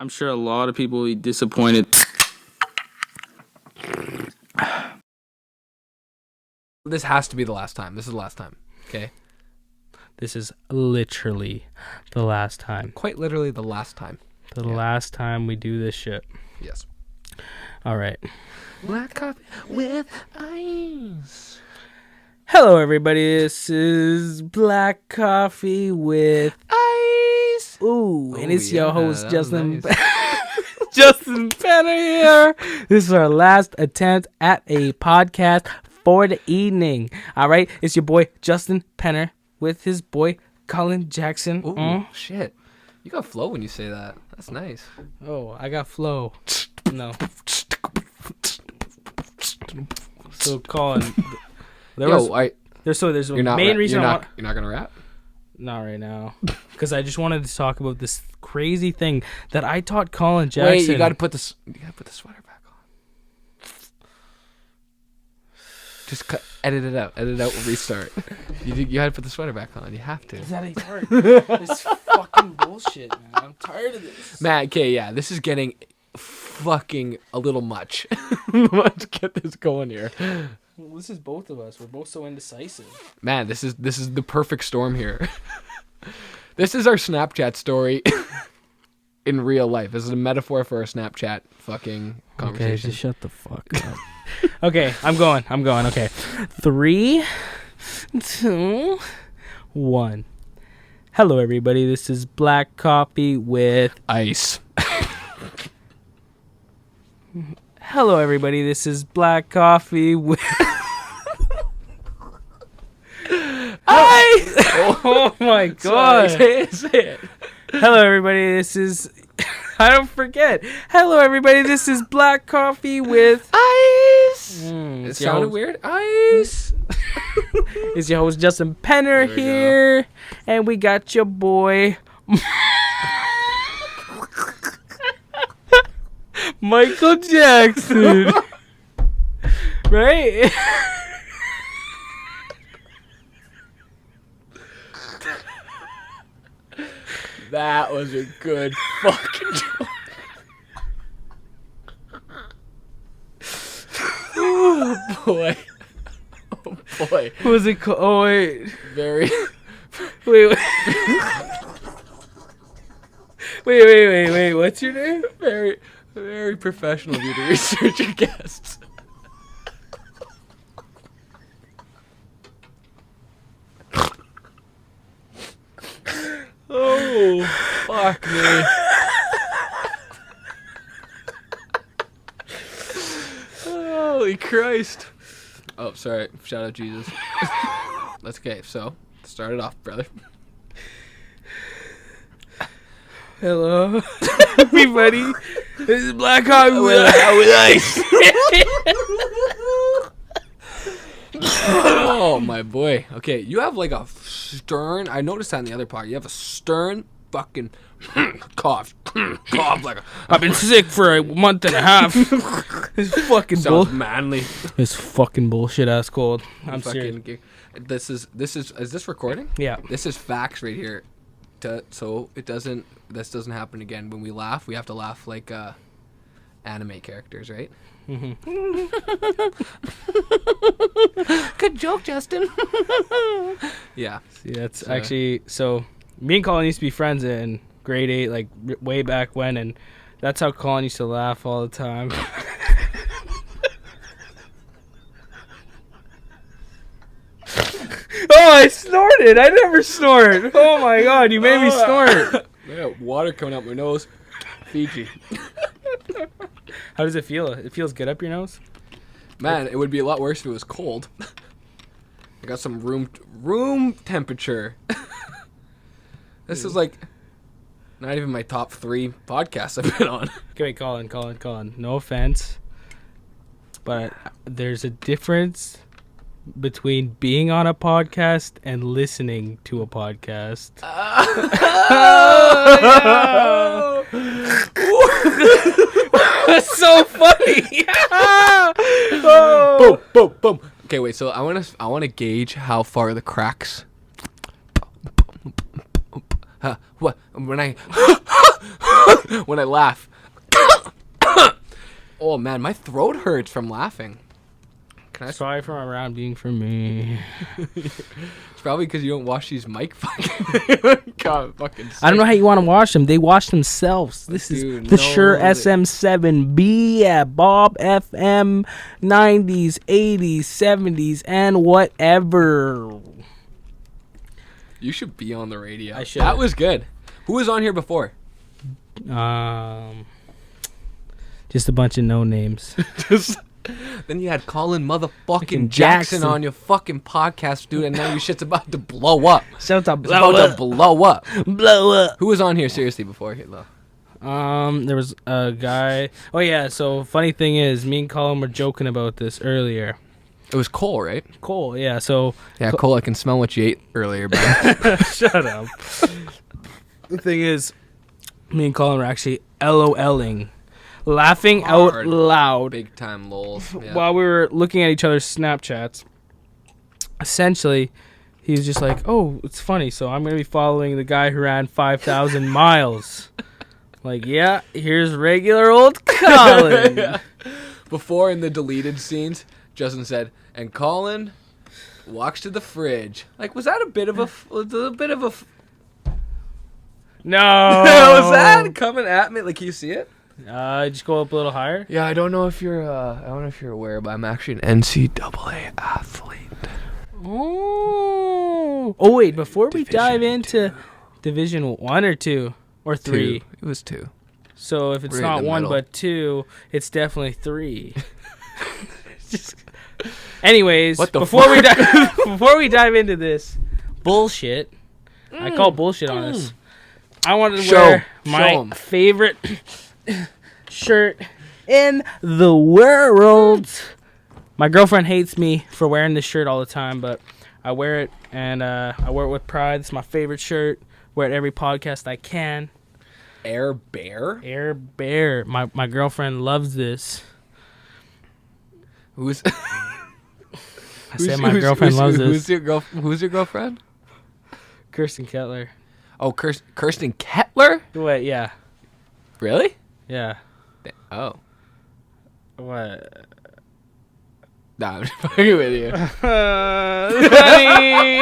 I'm sure a lot of people will be disappointed. This has to be the last time. This is the last time. Okay? This is literally the last time. Quite literally the last time. The last time we do this shit. Yes. All right. Black coffee with ice. Hello, everybody. This is Black Coffee with Ice. Ooh, and it's your host, that was Justin. nice. Justin Penner here. This is our last attempt at a podcast for the evening. All right. It's your boy, Justin Penner, with his boy, Colin Jackson. Ooh, shit. You got flow when you say that. That's nice. Oh, I got flow. No. So, Colin, there's a main reason you're not gonna rap. Not right now, because I just wanted to talk about this crazy thing that I taught Colin Jackson. Wait, you gotta put the sweater back on. Just edit it out. Edit it out. We'll restart. You gotta put the sweater back on. You have to. Is that hard? This fucking bullshit, man. I'm tired of this. Matt, okay, yeah, this is getting fucking a little much. Let's get this going here. Well, this is both of us. We're both so indecisive. Man, this is the perfect storm here. This is our Snapchat story in real life. This is a metaphor for our Snapchat fucking conversation. Okay, just shut the fuck up. Okay, I'm going. Okay. 3, 2, 1. Hello, everybody. This is Black Coffee with Ice. Hello, everybody. This is Black Coffee with Ice. Oh my god! Sorry, say it. Hello, everybody. This is I don't forget. Hello, everybody. This is Black Coffee with Ice. It it's your sounded host- weird. Ice. It's your host Justin Penner There we here, and we got your boy Michael Jackson. Right? That was a good fucking joke. Oh boy. Oh boy. What was it called? Oh wait, Very. wait. Wait. What's your name? Very, very professional of you to research your guests. Oh, fuck me. Holy Christ. Oh, sorry. Shout out Jesus. That's okay. So, start it off, brother. Hello, everybody. This is Black Coffee with Ice. Oh, my boy. Okay, you have like a stern... I noticed that in the other part. You have a stern fucking cough. Cough like a... I've been sick for a month and a half. This fucking Sounds manly. This fucking bullshit ass cold. I'm Fucking serious. This is this recording? Yeah. This is facts right here. So this doesn't happen again. When we laugh, we have to laugh like anime characters, right? Good joke, Justin. Yeah. See, that's actually so. Me and Colin used to be friends in grade 8, like way back when, and that's how Colin used to laugh all the time. Oh, I snorted! I never snort. Oh my god, you made me snort. Yeah, water coming out my nose. Fiji. How does it feel? It feels good up your nose? Man, it would be a lot worse if it was cold. I got some room temperature. This is like not even my top 3 podcasts I've been on. Okay, wait, Colin. No offense, but there's a difference between being on a podcast and listening to a podcast. That's so funny. Boom. Okay, wait. So I want to gauge how far the cracks. What? when I when I laugh. Oh man, my throat hurts from laughing. Sorry for around being for me. It's probably because you don't wash these mic fucking. God, fucking. I don't know how you want to wash them. They wash themselves. This is the Shure SM7B at Bob FM 90s, 80s, 70s, and whatever. You should be on the radio. I should. That was good. Who was on here before? Just a bunch of no names. Then you had Colin motherfucking Jackson on your fucking podcast, dude, and now your shit's about to blow up. Shut up, Blow up. Blow up. Blow up. Who was on here seriously before Hitler? There was a guy. Oh yeah. So funny thing is, me and Colin were joking about this earlier. It was Cole, right? Cole, yeah. So yeah, Cole, I can smell what you ate earlier, bro. shut up. The thing is, me and Colin were actually LOLing, laughing out loud, big time lols. Yeah. while we were looking at each other's Snapchats. Essentially, he was just like, "Oh, it's funny. So I'm gonna be following the guy who ran 5,000 miles." Like, yeah, here's regular old Colin. Yeah. Before in the deleted scenes, Justin said, "And Colin walks to the fridge." Like, was that a bit of a No. was that coming at me? Like, can you see it? Just go up a little higher. Yeah, I don't know if you're aware, but I'm actually an NCAA athlete. Oh, wait, before we dive into Division 1 or 2 or 3. 2. It was 2. So if it's Right in not the 1 middle. but 2, it's definitely 3. Anyways, What the before we dive into this bullshit, I call bullshit on this. I wanted to wear my 'em. favorite shirt in the world. My girlfriend hates me for wearing this shirt all the time, but I wear it, and I wear it with pride. It's my favorite shirt. Wear it every podcast I can. Air Bear? Air Bear. My girlfriend loves this. Who's I said my girlfriend loves this. Who's your girlfriend? Kirsten Kettler. Oh, Kirsten Kettler? Wait, yeah. Really? Yeah. Oh. What? Nah, I'm just fucking with you. Honey.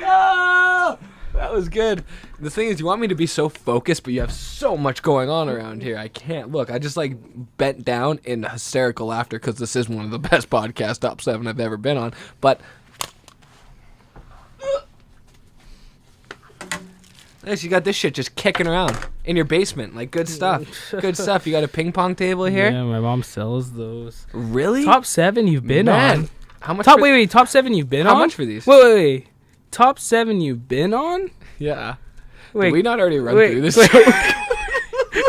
Oh, that was good. The thing is, you want me to be so focused, but you have so much going on around here. I can't look. I just like bent down in hysterical laughter because this is one of the best podcast top 7 I've ever been on. But yes, you got this shit just kicking around in your basement. Like, good stuff. Good stuff. You got a ping pong table here? Yeah, my mom sells those. Really? Top 7 you've been Man. on. How much? Wait, top 7 you've been on? How much for these? Wait. Top 7 you've been on? Yeah. Wait. Did we not already run through this?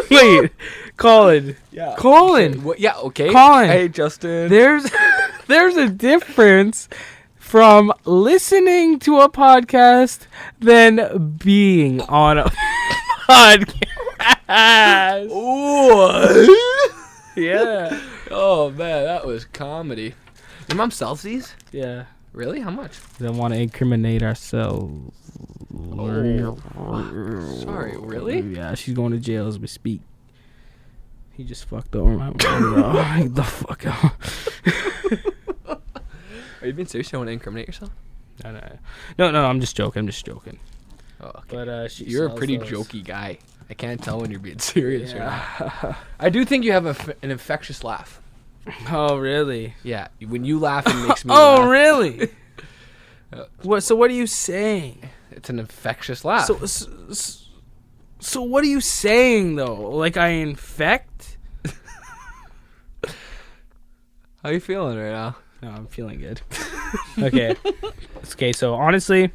Wait. Colin. Yeah. Colin. What? Yeah, okay. Colin. Hey, Justin. There's a difference from listening to a podcast than being on a podcast. Ooh. Yeah. Oh, man, that was comedy. Your mom sells these? Yeah. Really? How much? Don't want to incriminate ourselves. Sorry, really? Yeah, she's going to jail as we speak. He just fucked over my mom. Get the fuck out. Are you being serious? You don't want to incriminate yourself? No, I'm just joking. Oh, okay. But You're a sells pretty those. jokey guy. I can't tell when you're being serious or not. Yeah. I do think you have an infectious laugh. Oh, really? Yeah, when you laugh, it makes me Oh, laugh. really? What? So what are you saying? It's an infectious laugh. So what are you saying though? Like I infect? How you feeling right now? No, I'm feeling good. Okay. So honestly,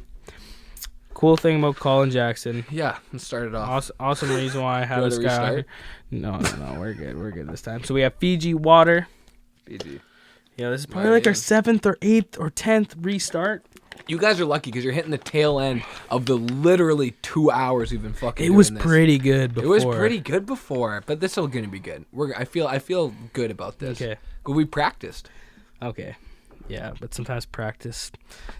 cool thing about Colin Jackson. Yeah, let's start it off. Awesome reason why I have You this wanna guy on restart? here. No, we're good. We're good this time. So we have Fiji water. Fiji. Yeah, this is probably like our man. 7th or 8th or 10th restart. You guys are lucky because you're hitting the tail end of the literally 2 hours we've been fucking. It doing was this. pretty good before. It was pretty good before, but this is gonna be good. I feel good about this. Okay. But we practiced. Okay. Yeah, but sometimes practice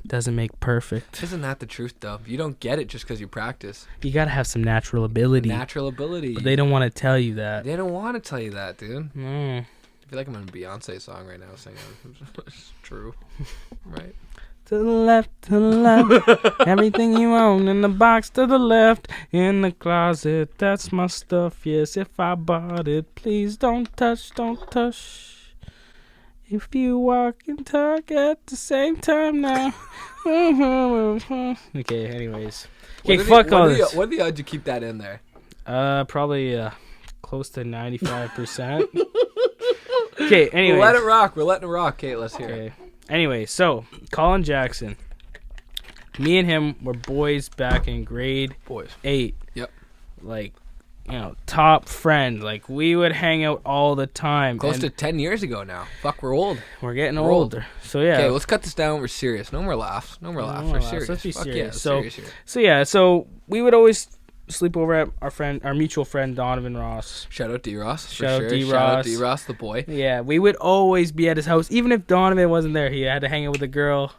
doesn't make perfect. Isn't that the truth, though? You don't get it just because you practice. You gotta have some natural ability. Natural ability. But they don't want to tell you that. They don't want to tell you that, dude. Mm. I feel like I'm in a Beyonce song right now singing. It's true. Right? To the left, to the left. Everything you own in the box to the left. In the closet, that's my stuff. Yes, if I bought it, please don't touch, don't touch. If you walk and talk at the same time now. Okay, anyways. Okay, fuck all this. What are the odds you keep that in there? Probably close to 95%. Okay, anyways. We'll let it rock. We're letting it rock. Okay, let's hear it. Anyway, so Colin Jackson. Me and him were boys back in grade 8. Yep. Like, top friend. Like, we would hang out all the time. Close to 10 years ago now. Fuck, we're old. We're getting older. So, yeah. Okay, let's cut this down. We're serious. No more laughs. We're serious. Let's be Fuck serious. Yeah, serious here. So we would always sleep over at our mutual friend Donovan Ross. Shout out D-Ross. Shout out D-Ross. Shout out D-Ross, the boy. Yeah, we would always be at his house. Even if Donovan wasn't there, he had to hang out with a girl.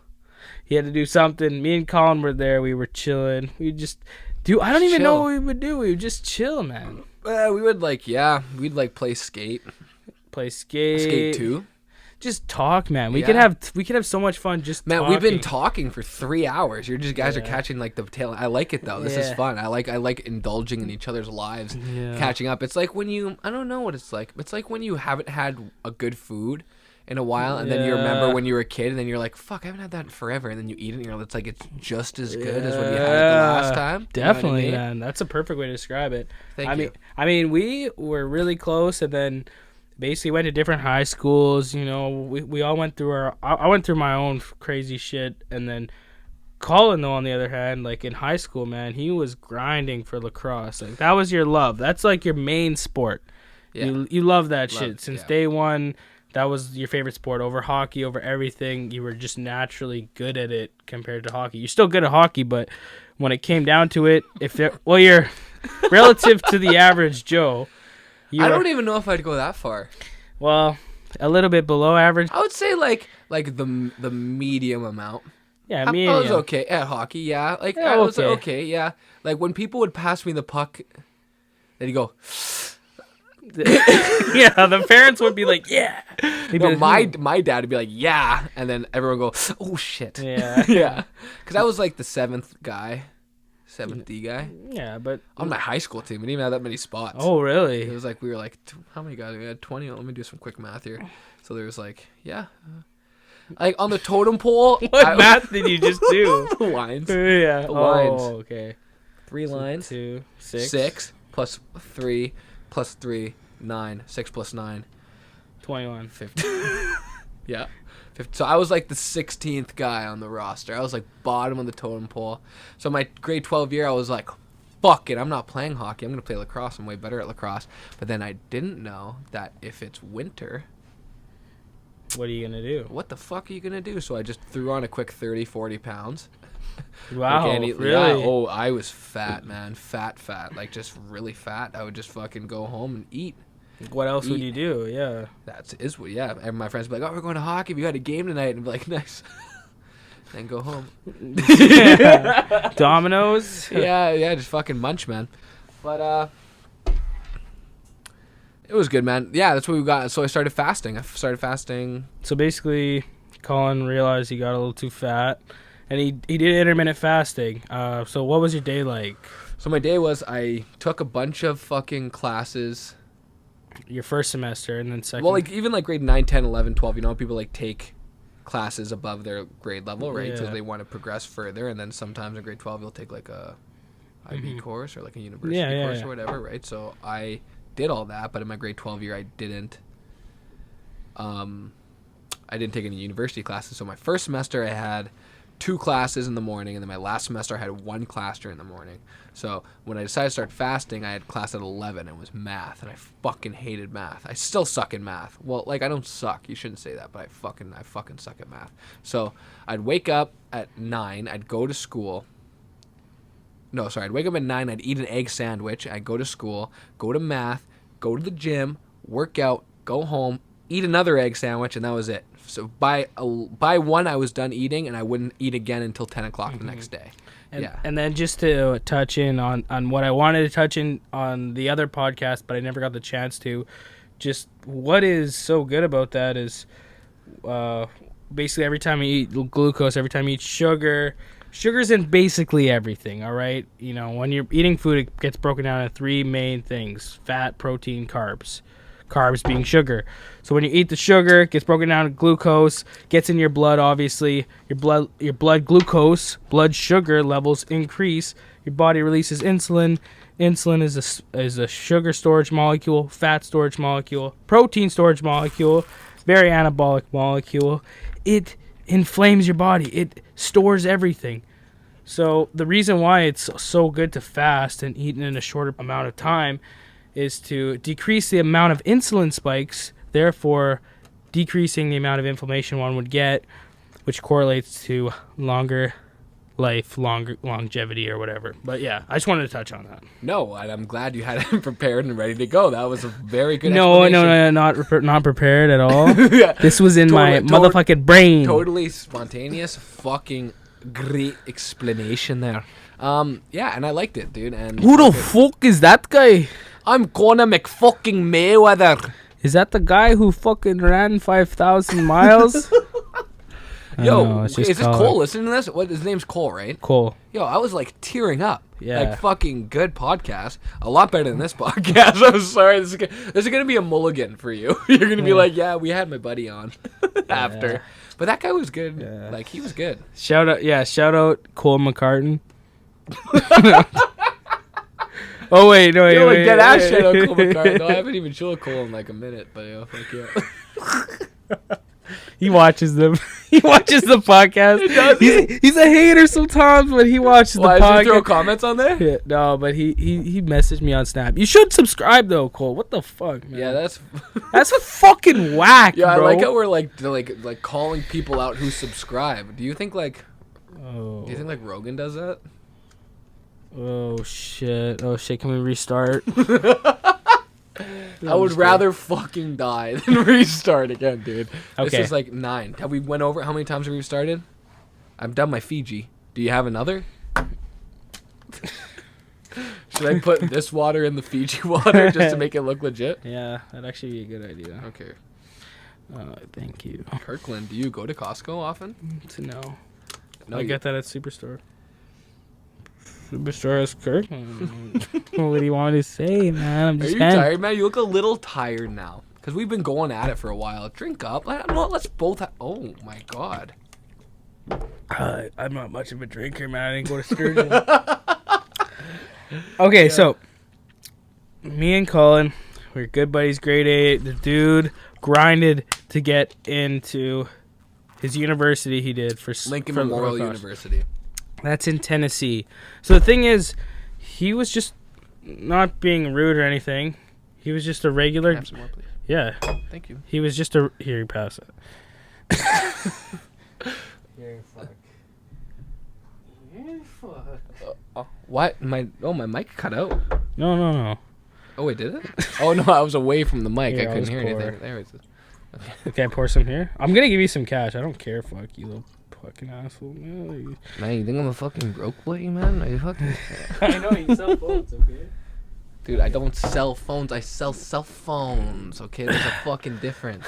He had to do something. Me and Colin were there. We were chilling. We just I don't even know what we would do. We would just chill, man. We would we'd play skate. Play skate. Skate 2. Just talk, man. We could have so much fun just man, talking. We've been talking for 3 hours. You're just guys are catching like the tail. I like it though. This is fun. I like indulging in each other's lives, catching up. It's like when I don't know what it's like. It's like when you haven't had a good food in a while, and then you remember when you were a kid, and then you're like, "Fuck, I haven't had that in forever," and then you eat it, and it's like it's just as good as what you had the last time. Definitely, man. That's a perfect way to describe it. Thank you. I mean, we were really close, and then basically went to different high schools. We all went through I went through my own crazy shit, and then Colin, though, on the other hand, like in high school, man, he was grinding for lacrosse. Like that was your love. That's like your main sport. Yeah. You love that shit since day one. That was your favorite sport over hockey, over everything. You were just naturally good at it compared to hockey. You're still good at hockey, but when it came down to it, you're relative to the average Joe. I don't even know if I'd go that far. Well, a little bit below average. I would say like the medium amount. Yeah, medium. I was okay at hockey. Yeah, like I was okay. Yeah, like when people would pass me the puck, then you go. Yeah, the parents would be like, "Yeah." No, my dad would be like, "Yeah," and then everyone would go, "Oh shit." Yeah, yeah. Because I was like the seventh D guy. Yeah, but on my high school team, we didn't even have that many spots. Oh, really? It was like we were like, how many guys? We had 20. Let me do some quick math here. So there was like, like on the totem pole. What math did you just do? Lines. Yeah. Lines. Oh, okay. 3 lines. 2, 6. 6 plus 3 plus 3, 9. 6 plus 9. 21. 50. Yeah. 50. So I was like the 16th guy on the roster. I was like bottom of the totem pole. So my grade 12 year, I was like, fuck it. I'm not playing hockey. I'm going to play lacrosse. I'm way better at lacrosse. But then I didn't know that if it's winter, what are you going to do? What the fuck are you going to do? So I just threw on a quick 30, 40 pounds. Wow, really? Yeah, oh, I was fat, man. Fat. Like, just really fat. I would just fucking go home and eat. What else would you do? Yeah. And my friends would be like, oh, we're going to hockey. We got a game tonight. And I'd be like, nice. Then go home. Yeah. Dominoes? Yeah, just fucking munch, man. But, it was good, man. Yeah, that's what we got. So I started fasting. So basically, Colin realized he got a little too fat. And he did intermittent fasting. So what was your day like? So my day was I took a bunch of fucking classes. Your first semester and then second? Well, like even like grade 9, 10, 11, 12, people like take classes above their grade level, right? Because they want to progress further. And then sometimes in grade 12, you'll take like a IB course or like a university course or whatever, right? So I did all that, but in my grade 12 year, I didn't take any university classes. So my first semester, I had 2 classes in the morning, and then my last semester I had 1 class during the morning. So when I decided to start fasting, I had class at 11. It was math, and I fucking hated math. I still suck in math. Well, like I don't suck. You shouldn't say that, but I fucking suck at math. So I'd wake up at 9. I'd go to school. No, sorry. I'd wake up at 9. I'd eat an egg sandwich. I'd go to school, go to math, go to the gym, work out, go home, eat another egg sandwich, and that was it. So by 1, I was done eating, and I wouldn't eat again until 10 o'clock the next day. And then just to touch in on what I wanted to touch in on the other podcast, but I never got the chance to, just what is so good about that is basically every time you eat glucose, every time you eat sugar's in basically everything, all right? You know, when you're eating food, it gets broken down into 3 main things: fat, protein, carbs. Carbs being sugar. So when you eat the sugar, it gets broken down to glucose, gets in your blood, obviously. Your blood glucose, blood sugar levels increase. Your body releases insulin. Insulin is a sugar storage molecule, fat storage molecule, protein storage molecule, very anabolic molecule. It inflames your body. It stores everything. So the reason why it's so good to fast and eat in a shorter amount of time is to decrease the amount of insulin spikes, therefore decreasing the amount of inflammation one would get, which correlates to longer life, longer longevity or whatever. But yeah, I just wanted to touch on that. No, and I'm glad you had it prepared and ready to go. That was a very good No, explanation. not prepared at all. Yeah. This was in my motherfucking brain. Totally spontaneous, fucking great explanation there. Yeah, and I liked it, dude. And Who the fuck is that guy? I'm Conor McFucking Mayweather. Is that the guy who fucking ran 5,000 miles? Yo, it's is just this Cole listening to this? What, his name's Cole, right? Cole. Yo, I was like tearing up. Yeah. Like fucking good podcast. A lot better than this podcast. I'm sorry. This is gonna be a mulligan for you. You're gonna be like, yeah, we had my buddy on after. Yeah. But that guy was good. Yeah. Like he was good. Shout out Cole McCartan. Oh wait, no, Yo, wait, like dead ass shout out wait. Cole McCartney. No, I haven't even showed Cole in like a minute, but yo, fuck yeah. He watches them. He watches the podcast. Does he? He's a hater sometimes, but he watches Why the does podcast. he throw comments on there? Yeah, no, but he messaged me on Snap. You should subscribe though, Cole. What the fuck, man? Yeah, that's That's fucking whack, yeah. I bro. like how we're like calling people out who subscribe. Do you think like Rogan does that? Oh shit! Can we restart? I would rather fucking die than restart again, dude. Okay. This is like 9. Have we went over how many times have we restarted? I've done my Fiji. Do you have another? Should I put this water in the Fiji water just to make it look legit? Yeah, that'd actually be a good idea. Okay. Thank you. Kirkland, do you go to Costco often? No, No, I you- get that at Superstore. Superstore is Kirkland. What do you want me to say, man? I'm Are just you tired, man? You look a little tired now. Because we've been going at it for a while. Drink up. Let's both oh, my God. I'm not much of a drinker, man. I didn't go to Sturgeon. Okay, so me and Colin, we're good buddies, grade 8. The dude grinded to get into his university he did for Lincoln for Memorial lacrosse. University. That's in Tennessee. So the thing is, he was just not being rude or anything. He was just a regular. Have some more, please. Yeah. Thank you. He was just a. Here, you pass it. Here, fuck. Here, fuck. What? My mic cut out. No. Oh, wait, did it? Oh, no, I was away from the mic. Here, I I'll couldn't just hear pour. anything. There it is. Okay, pour some here. I'm gonna give you some cash. I don't care. Fuck you, little fucking asshole. Man, Man, you think I'm a fucking broke boy, man? Are you fucking... I know you sell phones, okay? Dude, I don't sell phones. I sell cell phones, okay? There's a fucking difference.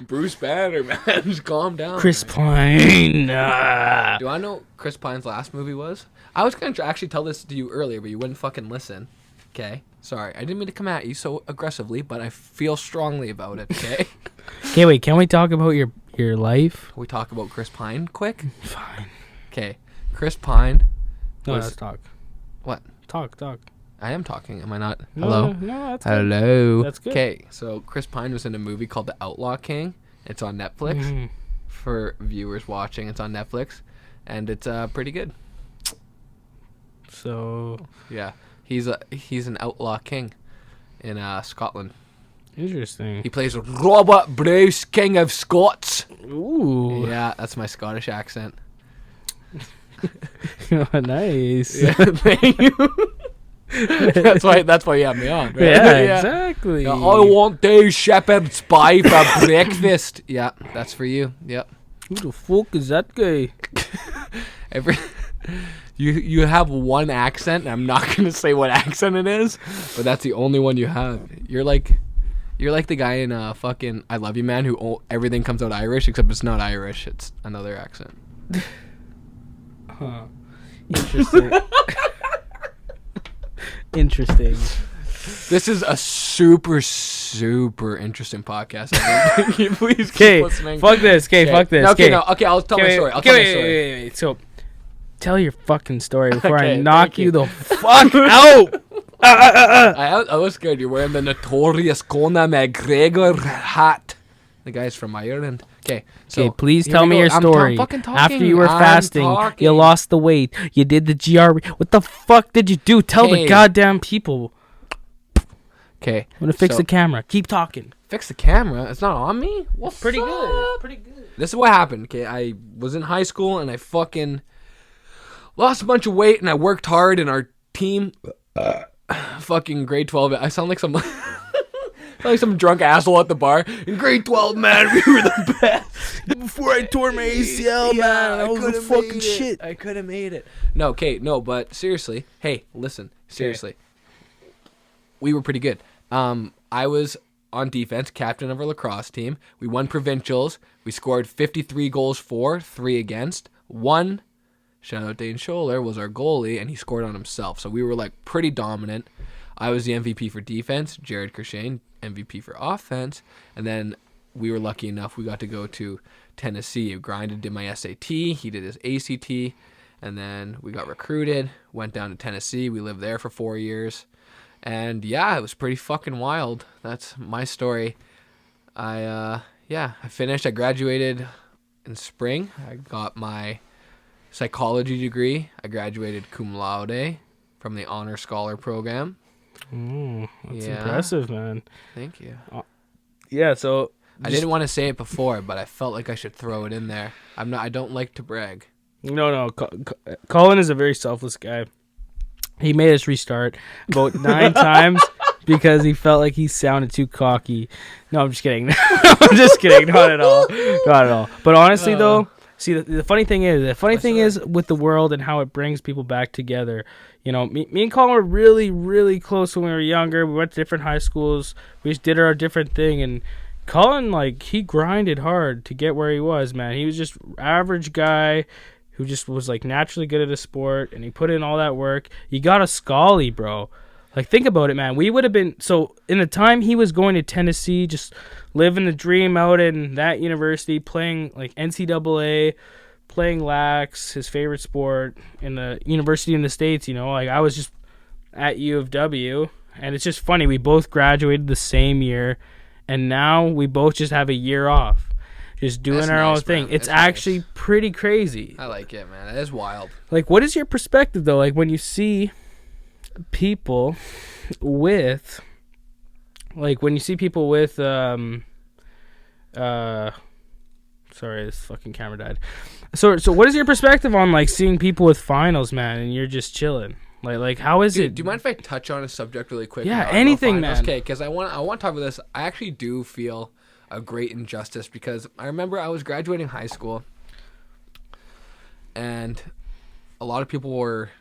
Bruce Banner, man. Just calm down. Chris man. Pine. Do I know Chris Pine's last movie was? I was going to actually tell this to you earlier, but you wouldn't fucking listen. Okay? Sorry. I didn't mean to come at you so aggressively, but I feel strongly about it, okay? Okay, wait. Can we talk about your life? Can we talk about Chris Pine quick? Fine. Okay. Chris Pine. No, was- let's talk. What? Talk. I am talking. Am I not? No, Hello? No, that's good. Hello. That's good. Okay, so Chris Pine was in a movie called The Outlaw King. It's on Netflix. Mhm. For viewers watching, it's on Netflix, and it's pretty good. So Yeah, he's an outlaw king in Scotland. interesting. He plays Robert Bruce, King of Scots. Ooh. Yeah, that's my Scottish accent. Nice. Yeah, thank you. That's why you have me on. Right? Yeah, exactly. Yeah, I want those shepherd's pie for breakfast. Yeah, that's for you. Yep. Who the fuck is that guy? You have one accent, and I'm not gonna say what accent it is, but that's the only one you have. You're like the guy in fucking I Love You Man who everything comes out Irish except it's not Irish, it's another accent. Huh. Interesting. Interesting. This is a super interesting podcast. Please keep listening. Fuck this. Fuck this. Okay, I'll tell my story. Wait. So, tell your fucking story before I Okay, knock thank you you. the fuck out. I was scared. You're wearing the notorious Conor McGregor hat. The guy's from Ireland. Okay, so please here tell we me go. your story. fucking talking. After you were I'm fasting, talking. you lost the weight. You did the GR. What the fuck did you do? Tell the Hey. goddamn people. Okay, I'm gonna fix the camera. Keep talking. Fix the camera. It's not on me. What's Pretty up? good. Pretty good. This is what happened. Okay, I was in high school and I fucking lost a bunch of weight and I worked hard and our team, fucking grade 12. I sound like some. Like some drunk asshole at the bar. In grade 12, man, we were the best. Before I tore my ACL, man, I was the fucking shit. I could have made it. No, okay, no, but seriously. Hey, listen, seriously. We were pretty good. I was on defense, captain of our lacrosse team. We won provincials. We scored 53 goals for, 3 against. 1, shout out Dane Scholler, was our goalie, and he scored on himself. So we were like pretty dominant. I was the MVP for defense. Jared Kershane, MVP for offense. And then we were lucky enough we got to go to Tennessee. Grinded, did my SAT. He did his ACT. And then we got recruited. Went down to Tennessee. We lived there for 4 years. And yeah, it was pretty fucking wild. That's my story. I finished. I graduated in spring. I got my psychology degree. I graduated cum laude from the Honor Scholar program. That's impressive, man. Thank you. Yeah, so I didn't want to say it before, but I felt like I should throw it in there. I don't like to brag. No. Colin is a very selfless guy. He made us restart about 9 times because he felt like he sounded too cocky. No, I'm just kidding. I'm just kidding. Not at all. But honestly, though, see, the funny thing is with the world and how it brings people back together. You know, me and Colin were really, really close when we were younger. We went to different high schools. We just did our different thing. And Colin, like, he grinded hard to get where he was, man. He was just average guy who just was, like, naturally good at a sport. And he put in all that work. You got a scholly, bro. Like, think about it, man. We would have been... So, in the time he was going to Tennessee, just living the dream out in that university, playing, like, NCAA, playing lax, his favorite sport, in the university in the States, you know. Like, I was just at U of W, and it's just funny. We both graduated the same year, and now we both just have a year off, just doing our own thing. It's actually pretty crazy. I like it, man. That is wild. Like, what is your perspective, though? Like, when you see people with... Sorry, this fucking camera died. So what is your perspective on, like, seeing people with finals, man, and you're just chilling? Like how is it? Do you mind if I touch on a subject really quick? Yeah, anything, man. Okay, because I want to talk about this. I actually do feel a great injustice because I remember I was graduating high school, and a lot of people were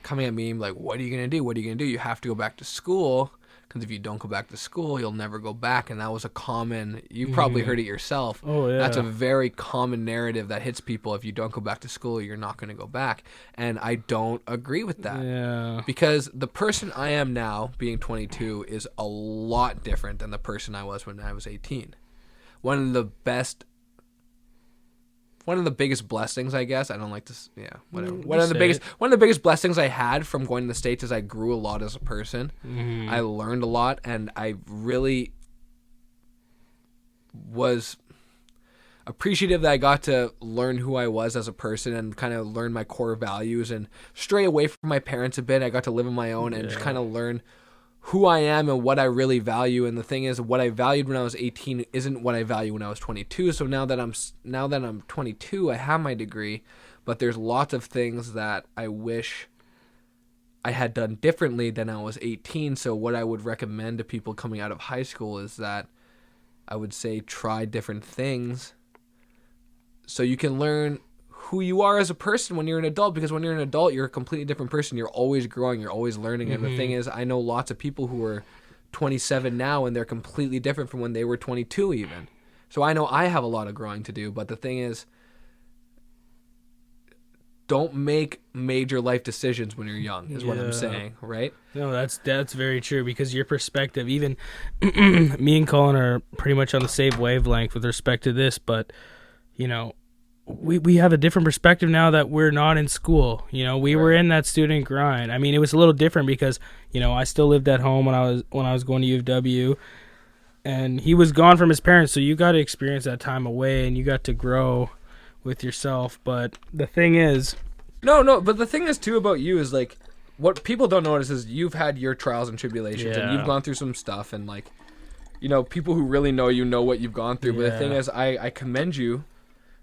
coming at me like, "What are you gonna do? What are you gonna do? You have to go back to school." Because if you don't go back to school, you'll never go back. And that was a common, you probably heard it yourself. Oh, yeah. That's a very common narrative that hits people. If you don't go back to school, you're not going to go back. And I don't agree with that. Yeah. Because the person I am now, being 22, is a lot different than the person I was when I was 18. One of the biggest blessings, I guess. I don't like to, whatever. One of the biggest blessings I had from going to the States is I grew a lot as a person. Mm-hmm. I learned a lot, and I really was appreciative that I got to learn who I was as a person and kind of learn my core values and stray away from my parents a bit. I got to live on my own and just kind of learn who I am and what I really value. And the thing is, what I valued when I was 18 isn't what I value when I was 22. So now that I'm 22, I have my degree, but there's lots of things that I wish I had done differently than I was 18. So what I would recommend to people coming out of high school is that I would say try different things so you can learn who you are as a person when you're an adult, because when you're an adult, you're a completely different person. You're always growing. You're always learning. And the thing is, I know lots of people who are 27 now and they're completely different from when they were 22 even. So I know I have a lot of growing to do, but the thing is, don't make major life decisions when you're young is what I'm saying, right? No, that's very true, because your perspective, even me and Colin are pretty much on the same wavelength with respect to this, but you know, we have a different perspective now that we're not in school. You know, we were in that student grind. I mean, it was a little different because, you know, I still lived at home when I was going to U of W, and he was gone from his parents, so you got to experience that time away and you got to grow with yourself. But the thing is, but the thing is too about you is like, what people don't notice is you've had your trials and tribulations and you've gone through some stuff, and like, you know, people who really know you know what you've gone through. But the thing is, I commend you,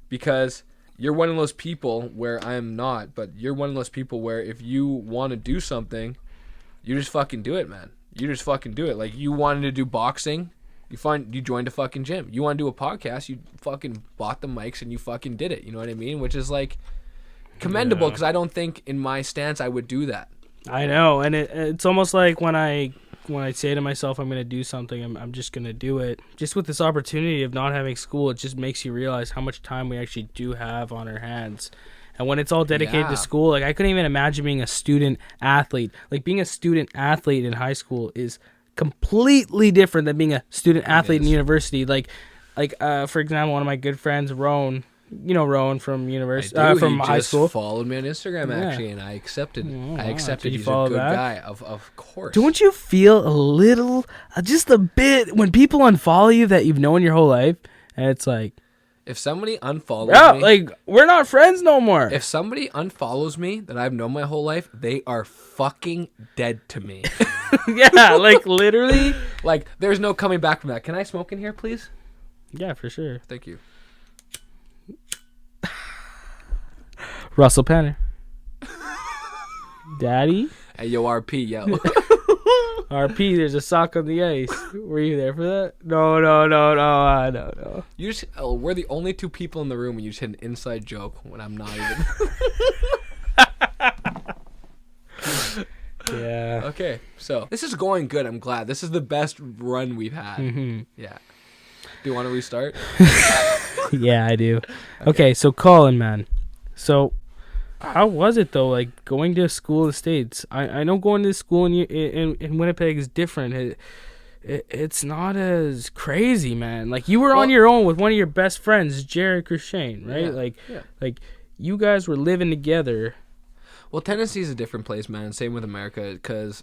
because you're one of those people where I'm not, but you're one of those people where if you want to do something, you just fucking do it, man. You just fucking do it. Like, you wanted to do boxing, you joined a fucking gym. You want to do a podcast, you fucking bought the mics and you fucking did it. You know what I mean? Which is like commendable, because I don't think in my stance I would do that. I know, and it's almost like when I say to myself I'm going to do something, I'm just going to do it. Just with this opportunity of not having school, it just makes you realize how much time we actually do have on our hands. And when it's all dedicated to school, like, I couldn't even imagine being a student athlete. Like, being a student athlete in high school is completely different than being a student athlete in university. Like, for example, one of my good friends, Rowan, you know Rowan from university, from high school. He followed me on Instagram actually, and I accepted. Did you He's follow a good back? guy, of course. Don't you feel a little, just a bit, when people unfollow you that you've known your whole life, and it's like, if somebody unfollows me, like, we're not friends no more. If somebody unfollows me that I've known my whole life, they are fucking dead to me. Yeah, like, literally. Like, there's no coming back from that. Can I smoke in here, please? Yeah, for sure. Thank you. Russell Penner. Daddy? Hey, yo, RP, yo. RP, there's a sock on the ice. Were you there for that? No, I don't know. You just, we're the only two people in the room, and you just hit an inside joke when I'm not even. Yeah. Okay, so this is going good. I'm glad. This is the best run we've had. Mm-hmm. Yeah. Do you want to restart? Yeah, I do. Okay, so Colin, man. So, how was it though? Like, going to school in the States. I know going to school in Winnipeg is different. It's not as crazy, man. Like, you were on your own with one of your best friends, Jared Christian, right? Like you guys were living together. Well, Tennessee's a different place, man. Same with America, because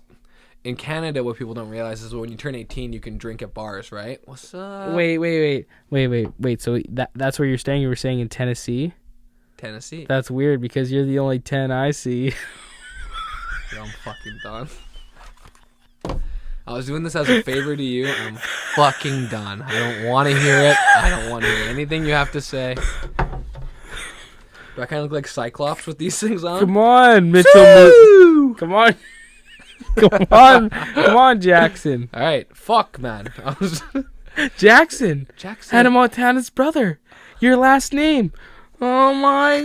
in Canada, what people don't realize is when you turn 18, you can drink at bars, right? What's up? Wait. So that's where you're staying? You were staying in Tennessee? Tennessee. That's weird, because you're the only 10 I see. Yo, I'm fucking done. I was doing this as a favor to you. I'm fucking done. I don't want to hear it. I don't want to hear anything you have to say. Do I kind of look like Cyclops with these things on? Come on, Mitchell. Come on. Come on, Jackson. All right. Fuck, man. Jackson. Hannah Montana's brother. Your last name. Oh, my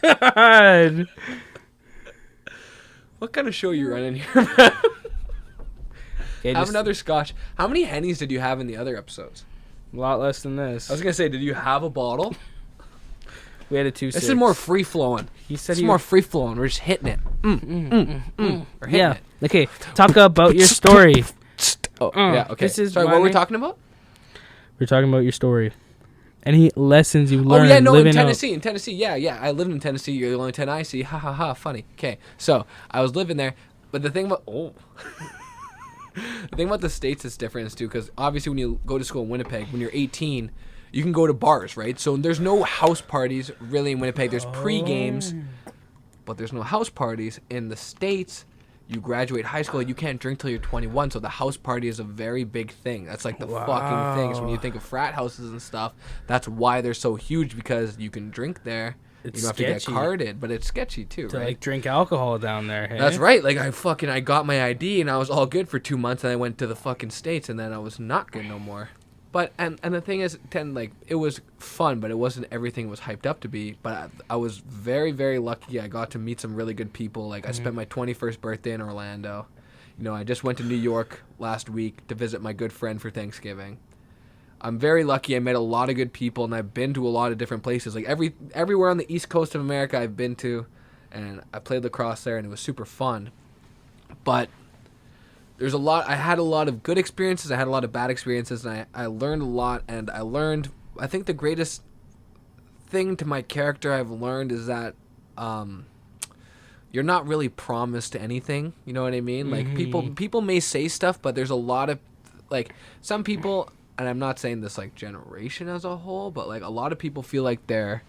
God. What kind of show you running here, man? Okay, have another scotch. How many Hennies did you have in the other episodes? A lot less than this. I was going to say, did you have a bottle? We had a 2-6. This is more free-flowing. He said it's more free-flowing. We're just hitting it. We're hitting it. Okay, talk about your story. Yeah, okay. Sorry, what were we talking about? We're talking about your story. Any lessons you learned in Tennessee. In Tennessee, yeah. I lived in Tennessee. You're the only 10 I see. Ha, ha, ha. Funny. Okay, so I was living there. But the thing about... the thing about the States is different, too, because obviously when you go to school in Winnipeg, when you're 18... you can go to bars, right? So there's no house parties really in Winnipeg. There's pre-games, but there's no house parties. In the States, you graduate high school, you can't drink till you're 21, so the house party is a very big thing. That's like the fucking thing. So when you think of frat houses and stuff, that's why they're so huge, because you can drink there, it's you don't have to get sketchy carded, but it's sketchy too, to right? like drink alcohol down there. Hey? That's right. Like I got my ID and I was all good for 2 months, and I went to the fucking States, and then I was not good no more. But and the thing is, it was fun, but it wasn't everything it was hyped up to be. But I was very, very lucky. I got to meet some really good people. Like I spent my 21st birthday in Orlando. You know, I just went to New York last week to visit my good friend for Thanksgiving. I'm very lucky. I met a lot of good people, and I've been to a lot of different places. Like everywhere on the East Coast of America I've been to, and I played lacrosse there, and it was super fun. But I had a lot of good experiences, I had a lot of bad experiences, and I learned a lot, and I think the greatest thing to my character I've learned is that you're not really promised anything, you know what I mean? Like people may say stuff, but there's a lot of, like, some people, and I'm not saying this like generation as a whole, but like a lot of people feel like they're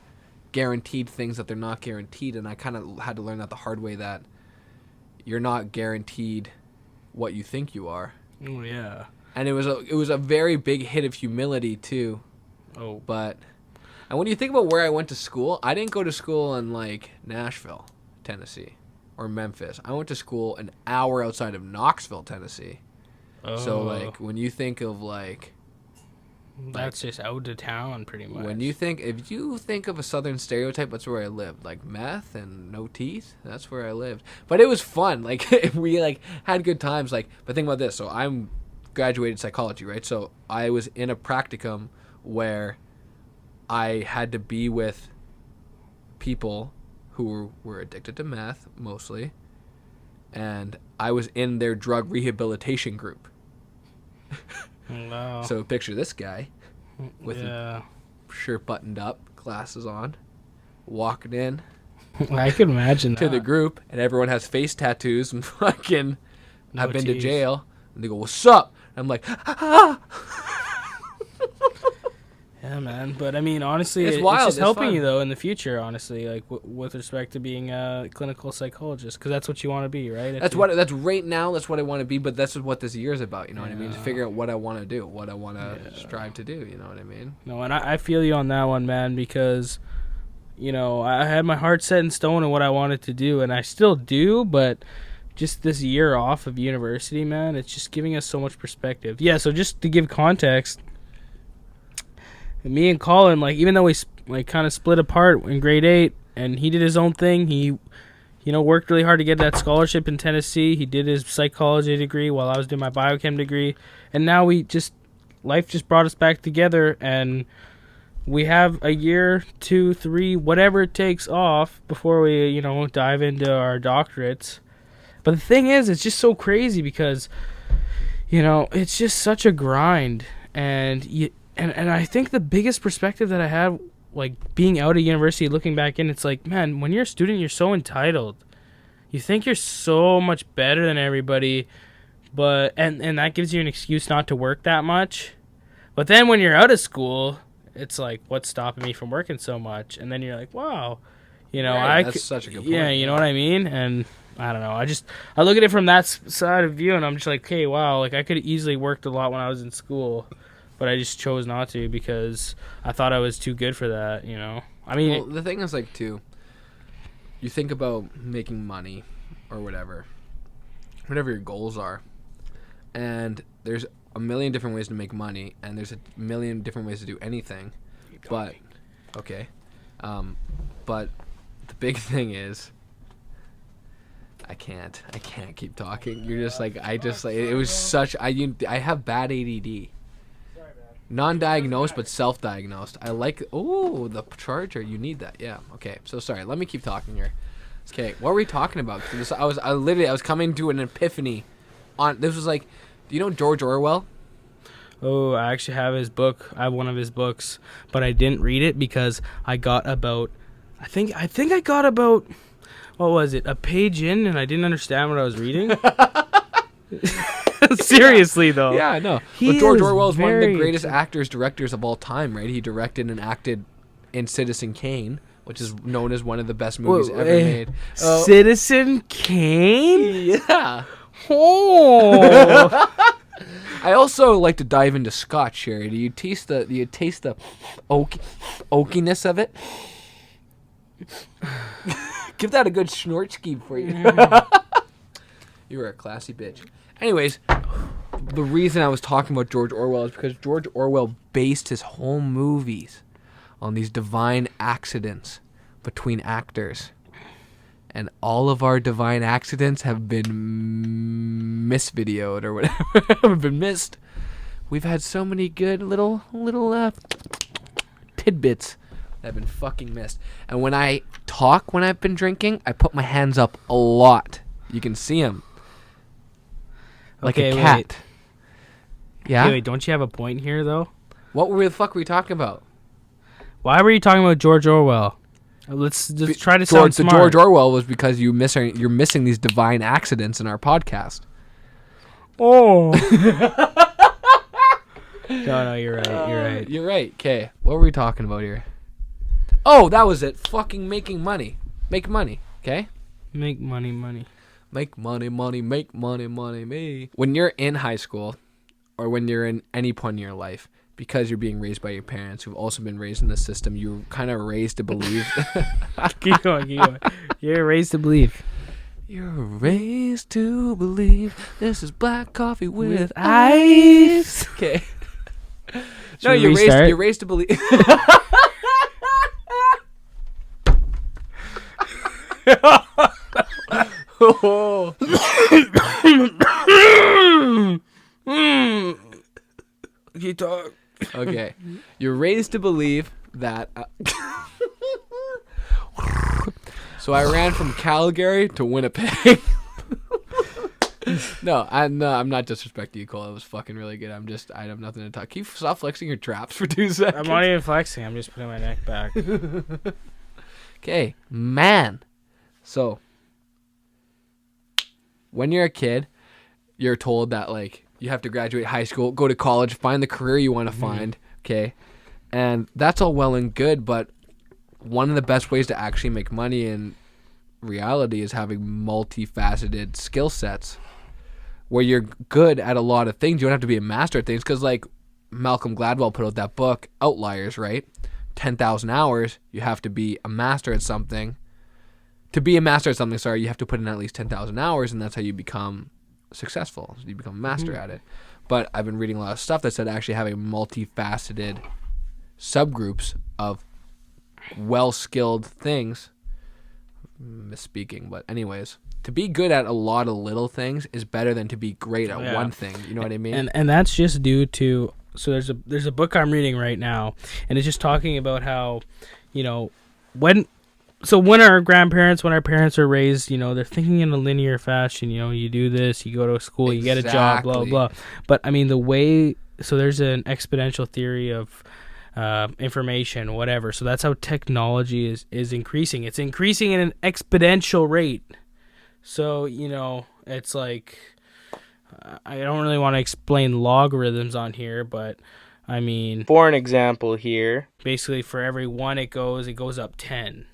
guaranteed things that they're not guaranteed, and I kind of had to learn that the hard way, that you're not guaranteed what you think you are. Oh yeah. And it was a very big hit of humility too. Oh. And when you think about where I went to school, I didn't go to school in like Nashville, Tennessee, or Memphis. I went to school an hour outside of Knoxville, Tennessee. Oh. So like when you think of like that's just out of town pretty much. If you think of a southern stereotype, that's where I lived. Like meth and no teeth, that's where I lived. But it was fun. Like we like had good times. Like, but think about this. So I'm graduated psychology, right? So I was in a practicum where I had to be with people who were addicted to meth mostly, and I was in their drug rehabilitation group. Wow. So picture this guy with yeah. his shirt buttoned up, glasses on, walking in I can imagine to that. the group, and everyone has face tattoos and fucking No I've been to teeth. jail, and they go, "What's up?" And I'm like, ah! Yeah, man. But I mean, honestly, It's it's wild. just It's helping fun. you though in the future. Honestly, like with respect to being a clinical psychologist, because that's what you want to be, right? That's right now. That's what I want to be. But that's what this year is about. You know what I mean? To figure out what I want to do, what I want to strive to do. You know what I mean? No, and I feel you on that one, man, because, you know, I had my heart set in stone on what I wanted to do, and I still do, but just this year off of university, man, it's just giving us so much perspective. Yeah, so just to give context, me and Colin, like, even though we like kind of split apart in grade 8, and he did his own thing, he, you know, worked really hard to get that scholarship in Tennessee. He did his psychology degree while I was doing my biochem degree, and now life just brought us back together, and we have a year, 2, 3, whatever it takes off before we, you know, dive into our doctorates. But the thing is, it's just so crazy because, you know, it's just such a grind, and I think the biggest perspective that I had, like, being out of university, looking back in, it's like, man, when you're a student, you're so entitled. You think you're so much better than everybody, but and that gives you an excuse not to work that much. But then when you're out of school, it's like, what's stopping me from working so much? And then you're like, wow, you know, Right, that's such a good point. Yeah, you know what I mean? And I don't know. I look at it from that side of view, and I'm just like, hey, wow, like I could have easily worked a lot when I was in school, but I just chose not to because I thought I was too good for that, you know? I mean, well, the thing is, like, too, you think about making money or whatever your goals are, and there's a million different ways to make money, and there's a million different ways to do anything. But, okay. But the big thing is, I can't keep talking. You're just like, it was such, I have bad ADD. Non-diagnosed, but self-diagnosed. I like, oh, the charger, you need that. Yeah, okay. So sorry, let me keep talking here. Okay, what were we talking about? I was coming to an epiphany on, this was like, do you know George Orwell? oh, I actually have his book. I have one of his books, but I didn't read it because I got about, I think I got about, what was it, a page in, and I didn't understand what I was reading. Seriously, though. Yeah, I know. He But George is Orwell is one of the very greatest actors, directors of all time, right? He directed and acted in Citizen Kane, which is known as one of the best movies ever made. Citizen Kane? Yeah. Oh. I also like to dive into Scotch here. Do you taste the oakiness of it? Give that a good schnorchki for you. You were a classy bitch. Anyways, the reason I was talking about George Orwell is because George Orwell based his whole movies on these divine accidents between actors. And all of our divine accidents have been misvideoed or whatever. Have been missed. We've had so many good little tidbits that have been fucking missed. And when I talk when I've been drinking, I put my hands up a lot. You can see them. Like a cat. Wait. Yeah? Wait, don't you have a point here, though? What the fuck were we talking about? Why were you talking about George Orwell? Let's just try to sound smart. The George Orwell was because you're missing these divine accidents in our podcast. Oh. No, you're right. You're right. Okay, what were we talking about here? Oh, that was it. Fucking making money. Make money, okay? Make money. Make money, make money, me. When you're in high school, or when you're in any point in your life, because you're being raised by your parents who've also been raised in the system, you're kind of raised to believe. Keep going. You're raised to believe. You're raised to believe this is black coffee with ice. Okay. No, you're raised to believe. You talk. Okay. You're raised to believe that. So I ran from Calgary to Winnipeg. No, I'm not disrespecting you, Cole. It was fucking really good. I have nothing to talk. Can you stop flexing your traps for 2 seconds? I'm not even flexing. I'm just putting my neck back. Okay, man. So, when you're a kid, you're told that, like, you have to graduate high school, go to college, find the career you want to find, okay? And that's all well and good, but one of the best ways to actually make money in reality is having multifaceted skill sets where you're good at a lot of things. You don't have to be a master at things because, like, Malcolm Gladwell put out that book, Outliers, right? 10,000 hours, you have to be a master at something. To be a master at something, you have to put in at least 10,000 hours, and that's how you become successful. You become a master at it. But I've been reading a lot of stuff that said actually having multifaceted subgroups of well-skilled things. Misspeaking, but anyways, to be good at a lot of little things is better than to be great at one thing. You know what I mean? And that's just due to, so there's a book I'm reading right now, and it's just talking about how, when our parents are raised, they're thinking in a linear fashion. You do this, you go to school, you get a job, blah blah. But I mean, there's an exponential theory of information, whatever. So that's how technology is increasing. It's increasing at an exponential rate. So, it's like, I don't really want to explain logarithms on here, but I mean, for an example here, basically for every 1 it goes up 10,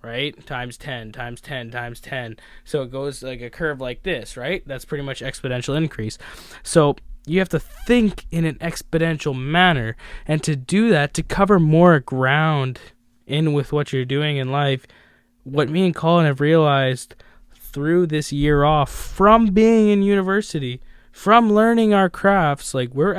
right? Times 10, times 10, times 10. So it goes like a curve like this, right? That's pretty much exponential increase. So you have to think in an exponential manner, and to do that, to cover more ground in with what you're doing in life, what me and Colin have realized through this year off from being in university, from learning our crafts, like we're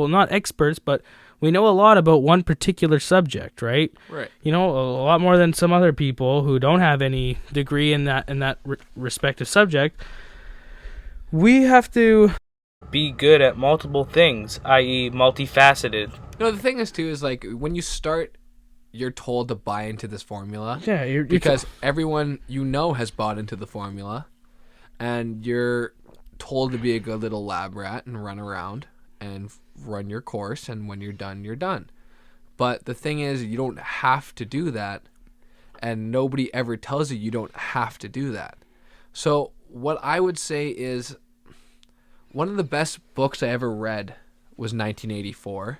not experts, but we know a lot about one particular subject, right? Right. A lot more than some other people who don't have any degree in that respective subject. We have to be good at multiple things, i.e. multifaceted. No, the thing is too is like when you start, you're told to buy into this formula. Yeah, because everyone has bought into the formula, and you're told to be a good little lab rat and run around and run your course, and when you're done, you're done. But the thing is, you don't have to do that, and nobody ever tells you don't have to do that. So what I would say is, one of the best books I ever read was 1984.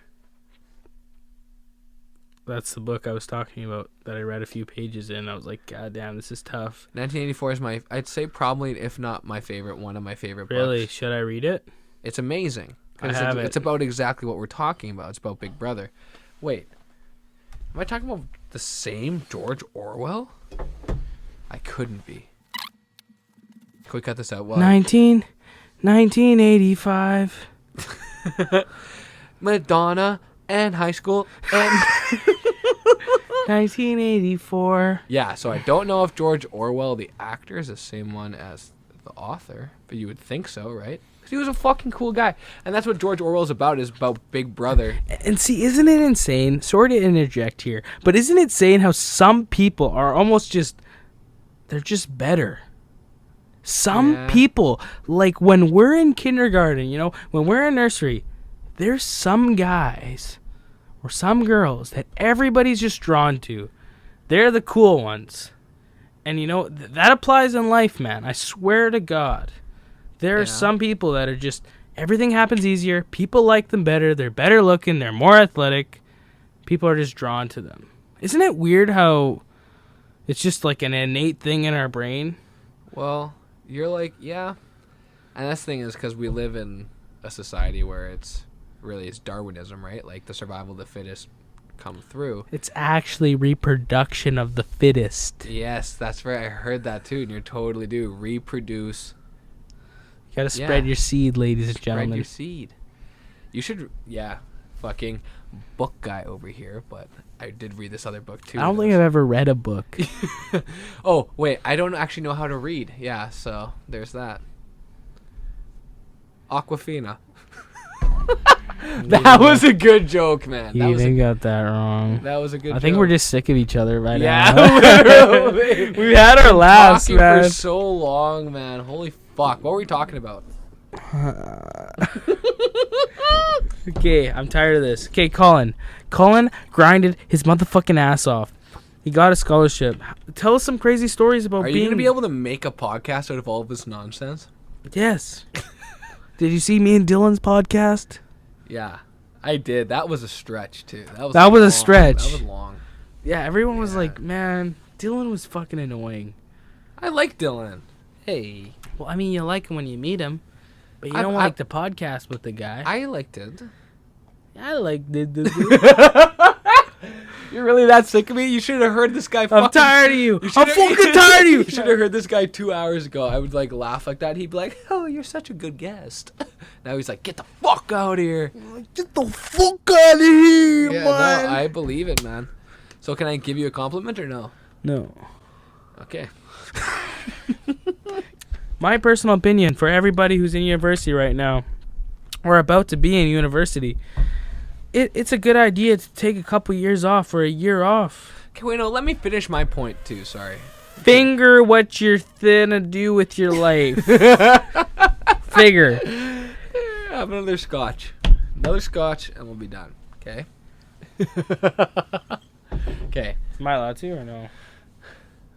That's the book I was talking about that I read a few pages in. I was like, God damn, this is tough. 1984 is I'd say probably, if not my favorite, one of my favorite books. Really? Should I read it? It's amazing. It's about exactly what we're talking about. It's about Big Brother. Wait. Am I talking about The same George Orwell? I couldn't be. Can we cut this out? What? 1985. Madonna and high school and 1984. yeah, so I don't know if George Orwell, the actor, is the same one as the author, but you would think so, right? Because he was a fucking cool guy, and that's what George Orwell is about Big Brother. And see, isn't it insane? Sorry to interject here, but isn't it insane how some people are almost just, they're just better. Some people, like when we're in kindergarten, you know, when we're in nursery, there's some guys or some girls that everybody's just drawn to. They're the cool ones. And, you know, that applies in life, man. I swear to God. There are some people that are just, everything happens easier. People like them better. They're better looking. They're more athletic. People are just drawn to them. Isn't it weird how it's just like an innate thing in our brain? Well, you're like, yeah. And that's the thing is because we live in a society where it's Darwinism, right? Like the survival of the fittest come through. It's actually reproduction of the fittest. Yes, that's right. I heard that too, and you totally do. Reproduce. You gotta spread your seed, ladies and gentlemen. Spread your seed. You should, fucking book guy over here, but I did read this other book too. I don't think I've ever read a book. Oh, wait, I don't actually know how to read. Yeah, so there's that. Aquafina. That was a good joke, man. You even got that wrong. That was a good joke. I think we're just sick of each other right now. Literally. We've had our laughs, talking man. for so long, man. Holy fuck. What were we talking about? Okay, I'm tired of this. Okay, Colin. Colin grinded his motherfucking ass off. He got a scholarship. Tell us some crazy stories about Are you going to be able to make a podcast out of all of this nonsense? Yes. Did you see me and Dylan's podcast? Yeah, I did. That was a stretch, too. That was a stretch. That was long. Yeah, everyone was like, man, Dylan was fucking annoying. I like Dylan. Hey. Well, I mean, you like him when you meet him, but you don't like the podcast with the guy. I liked it. I liked it. You're really that sick of me? You should have heard this guy. I'm tired of you. I'm fucking tired of you. You should have heard this guy 2 hours ago. I would like laugh like that. He'd be like, "Oh, you're such a good guest." Now he's like, "Get the fuck out of here." Get the fuck out of here, Yeah, man. no, I believe it, man. So can I give you a compliment or no? No. Okay. My personal opinion for everybody who's in university right now, or about to be in university, it's a good idea to take a couple years off or a year off. Okay, wait, no, let me finish my point too. Sorry. Finger what you're gonna do with your life. Figure. Have another scotch. Another scotch, and we'll be done. Okay. Okay. Am I allowed to or no?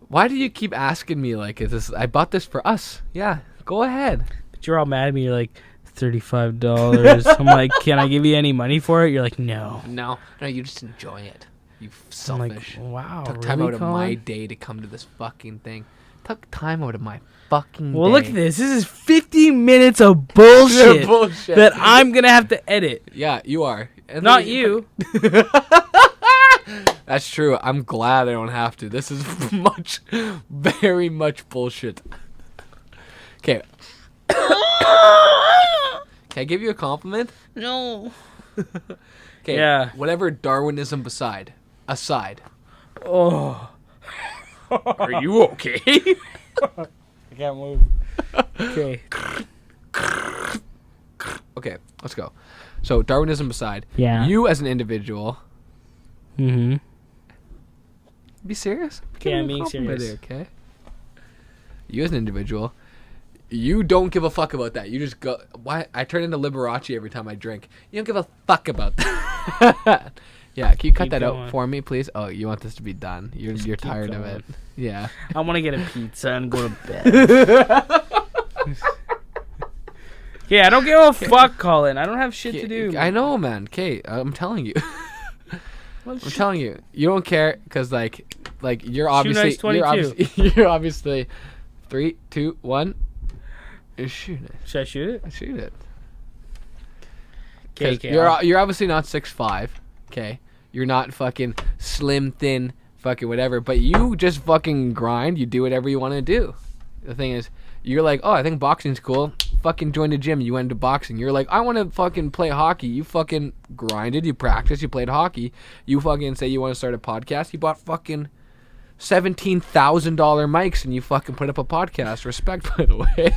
Why do you keep asking me like is this? I bought this for us. Yeah, go ahead. But you're all mad at me. You're like, $35. I'm like, can I give you any money for it? You're like, no. No, you just enjoy it. You selfish. I'm like, wow. Took time really, out of Colin? my day to come to this fucking thing. Took time out of my fucking Well, day. look at this. This is 50 minutes of bullshit, Bullshit. that I'm going to have to edit. Yeah, you are. And Not then you. That's true. I'm glad I don't have to. This is very much bullshit. Okay. Can I give you a compliment? No. Okay. Yeah. Whatever Darwinism aside. Oh. Are you okay? I can't move. Okay. Okay, let's go. So Darwinism aside. Yeah. You as an individual. Mm-hmm. Be serious? Okay, I'm Give me a being compliment serious. here, okay? You as an individual. You don't give a fuck about that. You just go. Why? I turn into Liberace every time I drink. You don't give a fuck about that. Yeah, can you cut Keep that going. out for me, please? Oh, you want this to be done. You're tired of it. Yeah. I want to get a pizza and go to bed. Yeah, I don't give a fuck, Colin. I don't have shit to do. I know, man. Okay, I'm telling you. I'm telling you. You don't care because like you're obviously you're obviously 3, 2, 1. Shoot it. Should I shoot it? Shoot it. Okay, You're obviously not 6'5". Okay, you're not fucking slim, thin, fucking whatever. But you just fucking grind. You do whatever you want to do. The thing is, you're like, oh, I think boxing's cool. Fucking joined a gym. You went into boxing. You're like, I want to fucking play hockey. You fucking grinded. You practiced. You played hockey. You fucking say you want to start a podcast. You bought fucking $17,000 mics and you fucking put up a podcast. Respect, by the way.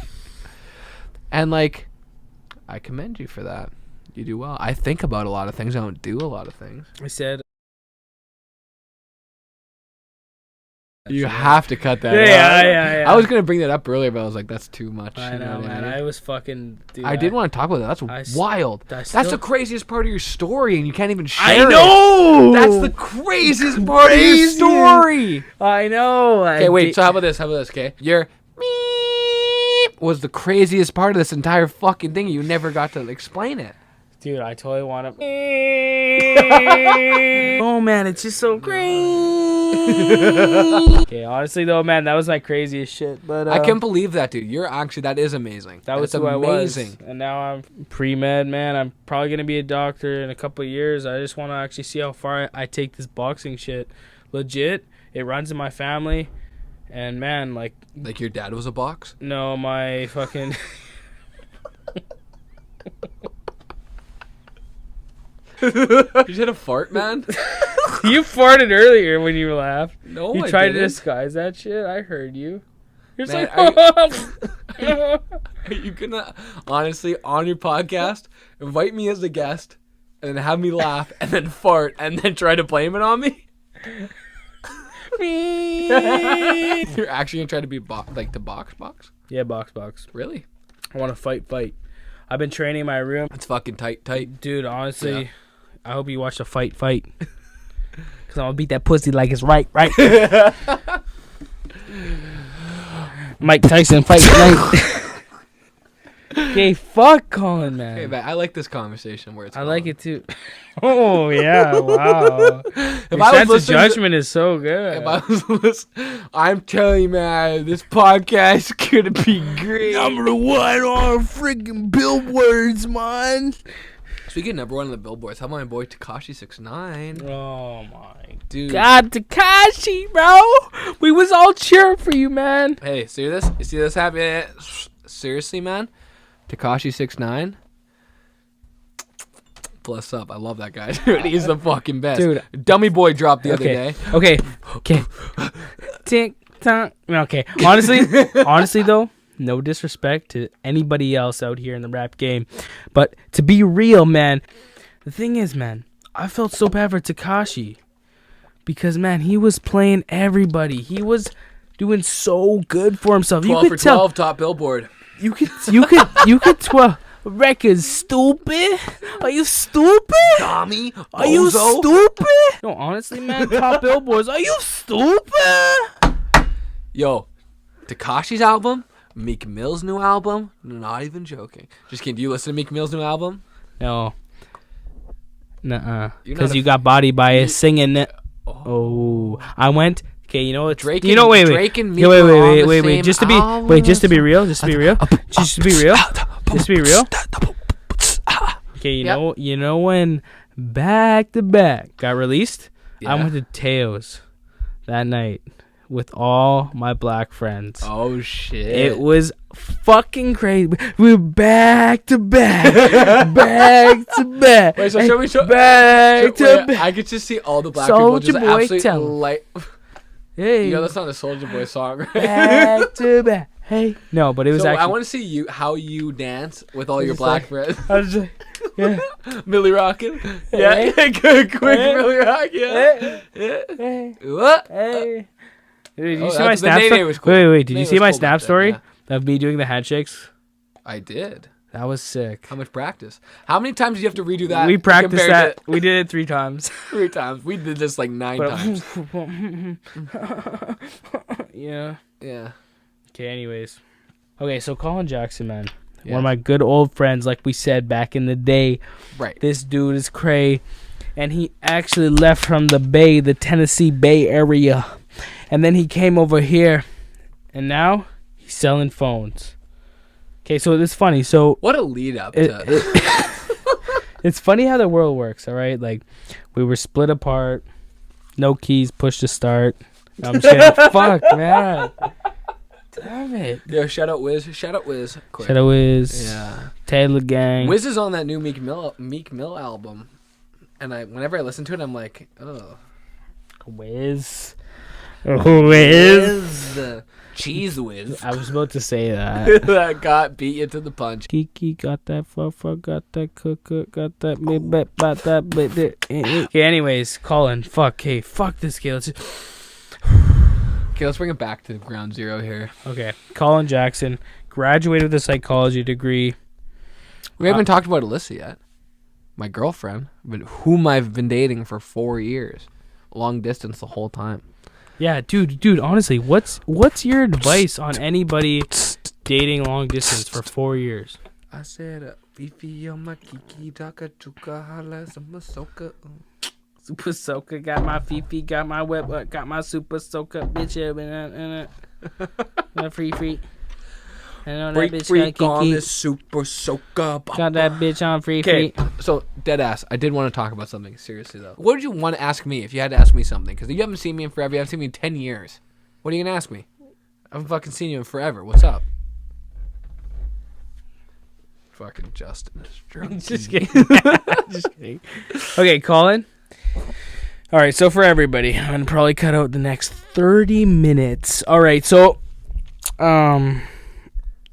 And like, I commend you for that. You do well. I think about a lot of things. I don't do a lot of things. I said. You have to cut that out. Yeah. I was going to bring that up earlier, but I was like, that's too much. I know, man. I was fucking... Dude, I did want to talk about that. That's wild. That's the craziest part of your story, and you can't even share it. I know! That's the craziest part of your story. I know. Okay, wait. So how about this? Okay? Your meep was the craziest part of this entire fucking thing. You never got to explain it. Dude, I totally want to... Oh, man. It's just so great. Okay, honestly though, man, that was my craziest shit. But I can't believe that, dude. That is amazing. That's who amazing. I was, and now I'm pre-med, man. I'm probably gonna be a doctor in a couple of years. I just want to actually see how far I take this boxing shit. Legit, it runs in my family, and man, like your dad was a box? No, my fucking. You just had a fart, man. You farted earlier when you laughed. No, you tried to disguise that shit. I heard you. You're man, like, are you gonna honestly on your podcast invite me as a guest and then have me laugh and then fart and then try to blame it on me? You're actually gonna try to be the box? Yeah, box. Really? I want to fight. I've been training in my room. It's fucking tight. Dude, honestly, yeah. I hope you watch the fight. Because I'm going to beat that pussy like it's right. Mike Tyson fight tonight. Okay, fuck Colin, man. Okay, but I like this conversation where it's I like it too. Oh, yeah, wow. Your sense of judgment is so good. If I was listening, I'm telling you, man, this podcast is going to be great. Number one on freaking billboards, man. Speaking of number one on the billboards, how about my boy Tekashi 6ix9ine? Oh, my dude. God, Tekashi, bro. We was all cheering for you, man. Hey, see this? You see this happening? Seriously, man? Tekashi 6ix9ine, bless up. I love that guy, dude. He's the fucking best. Dude, Dummy Boy dropped the other day. Okay. Tick tock. Okay. Honestly though, no disrespect to anybody else out here in the rap game, but to be real, man, the thing is, man, I felt so bad for Tekashi because, man, he was playing everybody. He was doing so good for himself. 12 for 12, top Billboard. You could 12 records, stupid. Are you stupid? Tommy, are you stupid? No, honestly, man, top billboards. Are you stupid? Yo, Tekashi's album, Meek Mill's new album. Not even joking. Just kidding. Do you listen to Meek Mill's new album? No. Nuh-uh. Because you got Body Bias singing it. Oh, I went. Okay, you know what? Drake. You know, wait. Wait. Just to be real. Okay, you know when Back to Back got released? Yeah. I went to Teo's that night with all my black friends. Oh shit! It was fucking crazy. We were back to back, back to back. Wait, so show me. Back to back. I could just see all the black people just absolutely like. Hey, yo, that's not a Soulja Boy song, right? Back to back. Hey, no, but it was actually. I want to see how you dance with all your black friends. I was just, yeah, Millie rocking. Yeah, good, quick Millie rock. Yeah, Hey. What? Hey. Did you see my snap story? Cool. Wait. Did you see my snap story of me doing the handshakes? I did. That was sick. How much practice? How many times do you have to redo that? We practiced that. We did it 3 times. 3 times. We did this like 9 times. Yeah. Yeah. Okay, anyways. Okay, so Colin Jackson, man. Yes. One of my good old friends, like we said back in the day. Right. This dude is cray. And he actually left from the Bay, the Tennessee Bay Area. And then he came over here. And now he's selling phones. Okay, so it's funny. So what a lead up to it's funny how the world works, all right? Like, we were split apart. No keys, push to start. No, I'm just kidding. Fuck, man. Damn it. Yo, shout out Wiz. Shout out Wiz. Quick. Shout out Wiz. Yeah. Taylor Gang. Wiz is on that new Meek Mill album. And whenever I listen to it, I'm like, oh. Wiz. Wiz. Cheese Wiz. I was about to say that. That beat you to the punch. Kiki got that fuck, got that cook, got that bit, about that bit. Okay, anyways, Colin, fuck this kid. Okay, let's bring it back to ground zero here. Okay, Colin Jackson graduated with a psychology degree. We haven't talked about Alyssa yet. My girlfriend, whom I've been dating for 4 years. Long distance the whole time. Yeah, dude, honestly, what's your advice on anybody dating long distance for 4 years? I said, Fifi on my kiki, taka chuka, hala, sama soka. Super soaker, got my Fifi, got my whip, got my super soaker, bitch, free. I know that bitch Freak got on Kiki. this super soaker. Got that bitch on free. So dead ass. I did want to talk about something seriously though. What would you want to ask me if you had to ask me something? Because you haven't seen me in forever. You haven't seen me in 10 years. What are you gonna ask me? I haven't fucking seen you in forever. What's up? Fucking Justin is drunk. Just kidding. Just kidding. Okay, Colin. All right, so for everybody, I'm gonna probably cut out the next 30 minutes. All right, so,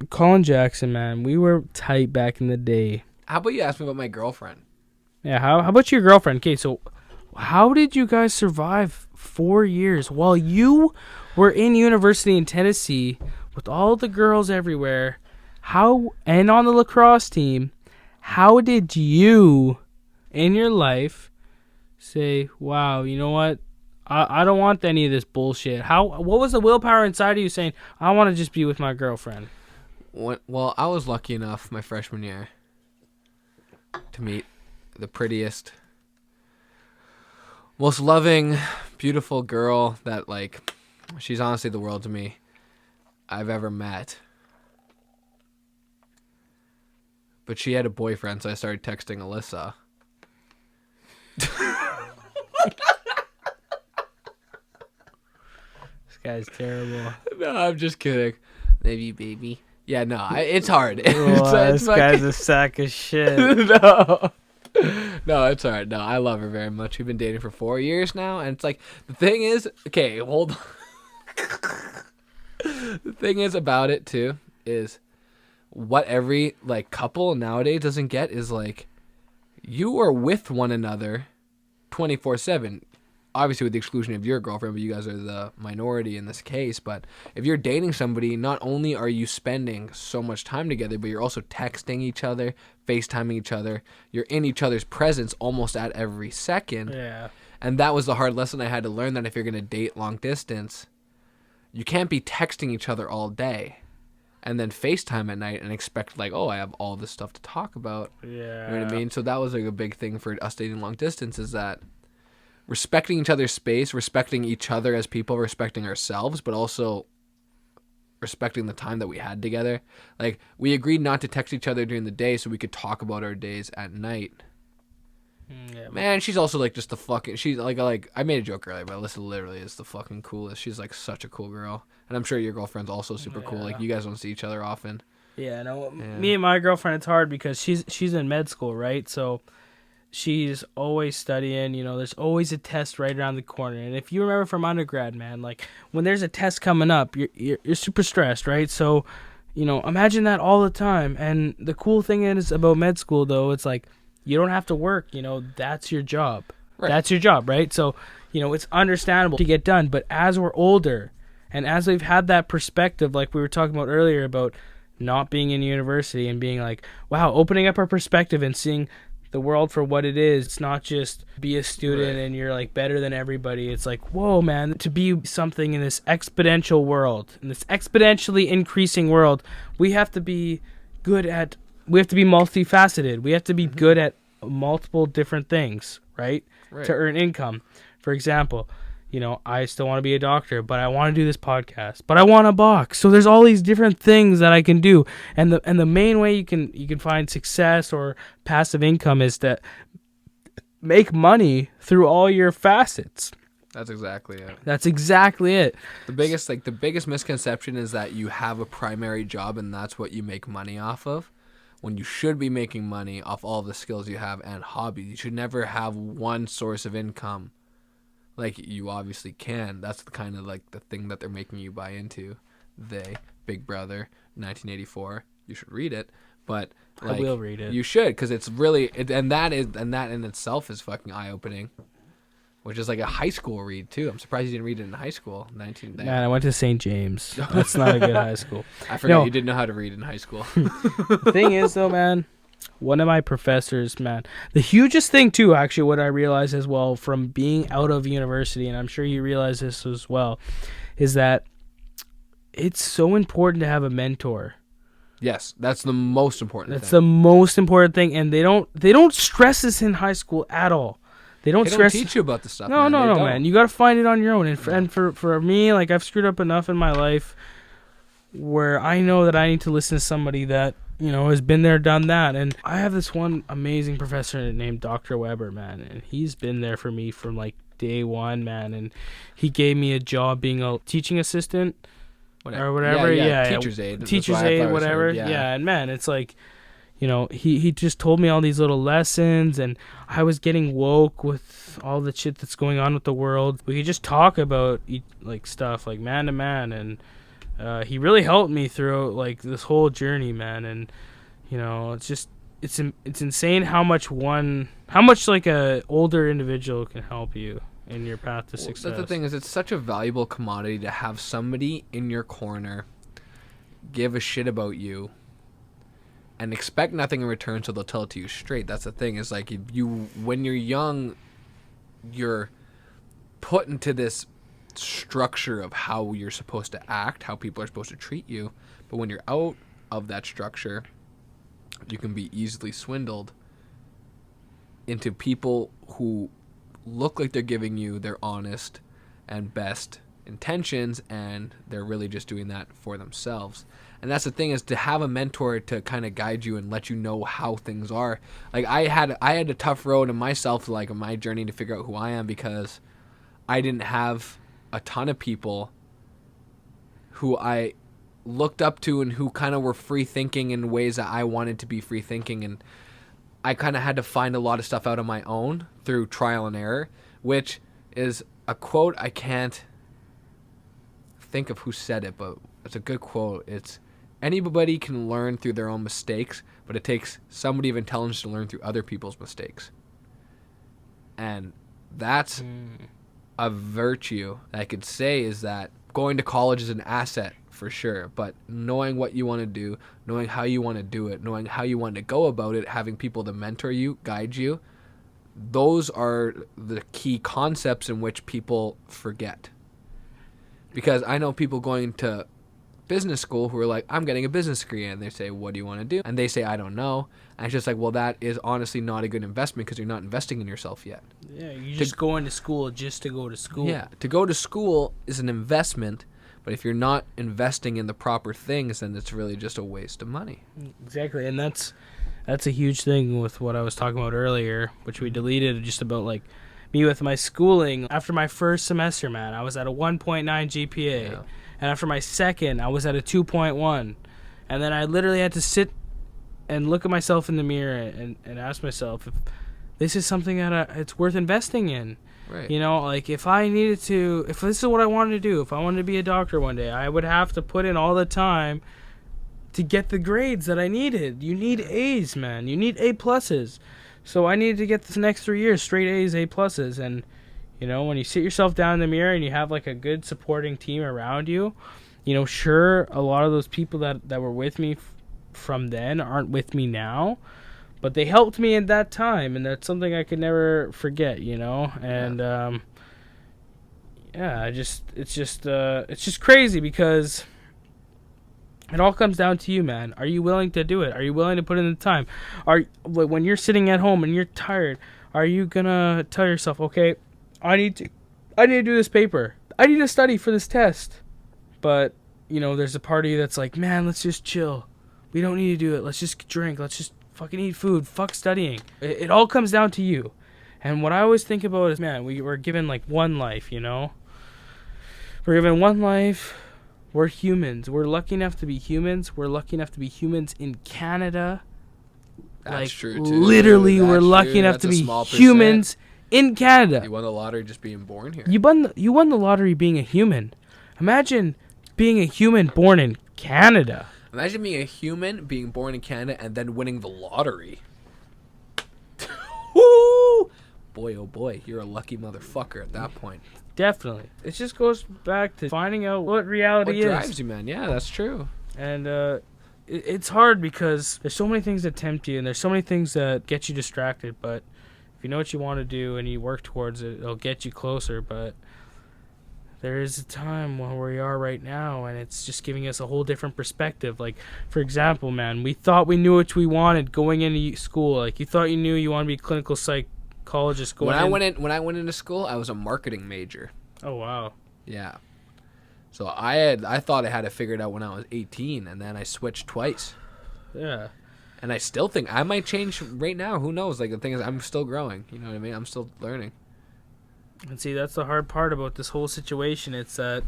Colin Jackson, man, we were tight back in the day. How about you ask me about my girlfriend? Yeah, how about your girlfriend? Okay, so how did you guys survive 4 years while you were in university in Tennessee with all the girls everywhere? And on the lacrosse team, how did you, in your life, say, wow, you know what? I don't want any of this bullshit. What was the willpower inside of you saying, I want to just be with my girlfriend? Well, I was lucky enough my freshman year to meet the prettiest, most loving, beautiful girl that, like, she's honestly the world to me I've ever met. But she had a boyfriend, so I started texting Alyssa. This guy's terrible. No, I'm just kidding. Maybe, baby. Yeah, no, it's hard. This guy's a sack of shit. No, it's hard. No, I love her very much. We've been dating for 4 years now, and it's like, the thing is, okay, hold on. The thing is about it too is what every like couple nowadays doesn't get is like, you are with one another 24/7. Obviously with the exclusion of your girlfriend, but you guys are the minority in this case. But if you're dating somebody, not only are you spending so much time together, but you're also texting each other, FaceTiming each other. You're in each other's presence almost at every second. Yeah. And that was the hard lesson I had to learn, that if you're going to date long distance, you can't be texting each other all day and then FaceTime at night and expect, like, oh, I have all this stuff to talk about. Yeah. You know what I mean? So that was like a big thing for us dating long distance, is that respecting each other's space, respecting each other as people, respecting ourselves, but also respecting the time that we had together. Like, we agreed not to text each other during the day so we could talk about our days at night. Yeah, Man, she's also like just the fucking, she's like I made a joke earlier, but Alyssa literally is the fucking coolest. She's like such a cool girl. And I'm sure your girlfriend's also super cool. Like, you guys don't see each other often. Yeah, no, me and my girlfriend, it's hard because she's in med school, right? So she's always studying, you know, there's always a test right around the corner. And if you remember from undergrad, man, like when there's a test coming up, you're super stressed, right? So, you know, imagine that all the time. And the cool thing is about med school, though, it's like you don't have to work, you know, that's your job. Right. That's your job, right? So, you know, it's understandable to get done. But as we're older and as we've had that perspective, like we were talking about earlier about not being in university and being like, wow, opening up our perspective and seeing the world for what it is. It's not just be a student and you're like better than everybody. It's like, whoa, man, to be something in this exponential world, in this exponentially increasing world, we have to be multifaceted. We have to be good at multiple different things, right? To earn income. For example, you know, I still want to be a doctor, but I want to do this podcast, but I want a box. So there's all these different things that I can do. And the main way you can find success or passive income is to make money through all your facets. That's exactly it. That's exactly it. The biggest misconception is that you have a primary job and that's what you make money off of. When you should be making money off all the skills you have and hobbies. You should never have one source of income. Like, you obviously can. That's the kind of like the thing that they're making you buy into. Big Brother, 1984. You should read it, but like, I will read it. You should, because it's really and that in itself is fucking eye opening. Which is like a high school read too. I'm surprised you didn't read it in high school. Man, I went to St. James. That's not a good high school. I forgot you didn't know how to read in high school. The thing is, though, man, one of my professors, man, the hugest thing too, actually, what I realized as well from being out of university, and I'm sure you realize this as well, is that it's so important to have a mentor. Yes, that's the most important thing. That's the most important thing, and they don't stress this in high school at all. They don't teach you about the stuff. No, man. You got to find it on your own. And for me, like, I've screwed up enough in my life where I know that I need to listen to somebody that, you know, has been there, done that. And I have this one amazing professor named Dr. Weber, man. And he's been there for me from, like, day one, man. And he gave me a job being a teaching assistant or whatever. Yeah. Teacher's aide. Teacher's aide, whatever. Yeah. And, man, it's like, you know, he just told me all these little lessons, and I was getting woke with all the shit that's going on with the world. We could just talk about, like, stuff, like, man to man, and he really helped me through, like, this whole journey, man. And, you know, it's insane how much like a older individual can help you in your path to success. That's the thing, is it's such a valuable commodity to have somebody in your corner give a shit about you and expect nothing in return, so they'll tell it to you straight. That's the thing, is like, when you're young, you're put into this structure of how you're supposed to act, how people are supposed to treat you. But when you're out of that structure, you can be easily swindled into people who look like they're giving you their honest and best intentions, and they're really just doing that for themselves. And that's the thing, is to have a mentor to kind of guide you and let you know how things are. Like, I had a tough road in myself, like, in my journey to figure out who I am, because I didn't have a ton of people who I looked up to and who kind of were free thinking in ways that I wanted to be free thinking. And I kind of had to find a lot of stuff out on my own through trial and error, which is a quote. I can't think of who said it, but it's a good quote. It's, anybody can learn through their own mistakes, but it takes somebody of intelligence to learn through other people's mistakes. And that's a virtue I could say, is that going to college is an asset for sure, but knowing what you want to do, knowing how you want to do it, knowing how you want to go about it, having people to mentor you, guide you, those are the key concepts in which people forget. Because I know people going to business school who are like, I'm getting a business degree, and they say, what do you want to do? And they say, I don't know. And it's just like, well, that is honestly not a good investment, because you're not investing in yourself yet. Yeah, you're just going to school just to go to school. Yeah, to go to school is an investment, but if you're not investing in the proper things, then it's really just a waste of money. Exactly, and that's a huge thing with what I was talking about earlier, which we deleted, just about, like, me with my schooling. After my first semester, man, I was at a 1.9 GPA. Yeah. And after my second, I was at a 2.1. And then I literally had to sit and look at myself in the mirror and ask myself if this is something that it's worth investing in. Right. You know, like, if this is what I wanted to do, if I wanted to be a doctor one day, I would have to put in all the time to get the grades that I needed. You need A's, man. You need A+. So I needed to get this next 3 years straight A's, A+. And, you know, when you sit yourself down in the mirror and you have, like, a good supporting team around you, you know, sure, a lot of those people that were with me from then aren't with me now, but they helped me at that time, and that's something I could never forget, you know. And it's just crazy, because it all comes down to you, man. Are you willing to do it? Are you willing to put in the time? When you're sitting at home and you're tired, are you gonna tell yourself, okay, I need to do this paper, I need to study for this test? But, you know, there's a party that's like, man, let's just chill. We don't need to do it. Let's just drink. Let's just fucking eat food. Fuck studying. It all comes down to you. And what I always think about is, man, we're given like one life, you know? We're given one life. We're humans. We're lucky enough to be humans. We're lucky enough to be humans in Canada. That's like, true, too. Literally, That's we're lucky true. enough That's to a be small humans in Canada. You won the lottery just being born here. You won the lottery being a human. Imagine being a human born in Canada. Imagine being a human, being born in Canada, and then winning the lottery. Woo! Boy, oh boy, you're a lucky motherfucker at that point. Definitely. It just goes back to finding out what reality What is. drives you, man? Yeah, that's true. And it's hard because there's so many things that tempt you, and there's so many things that get you distracted. But if you know what you want to do and you work towards it, it'll get you closer. But there is a time where we are right now, and it's just giving us a whole different perspective. Like, for example, man, we thought we knew what we wanted going into school. Like, you thought you knew you wanted to be a clinical psychologist going When I went into school, I was a marketing major. Oh, wow. Yeah. So I thought I had it figured out when I was 18, and then I switched twice. Yeah. And I still think I might change right now. Who knows? Like, the thing is, I'm still growing. You know what I mean? I'm still learning. And see, that's the hard part about this whole situation. It's that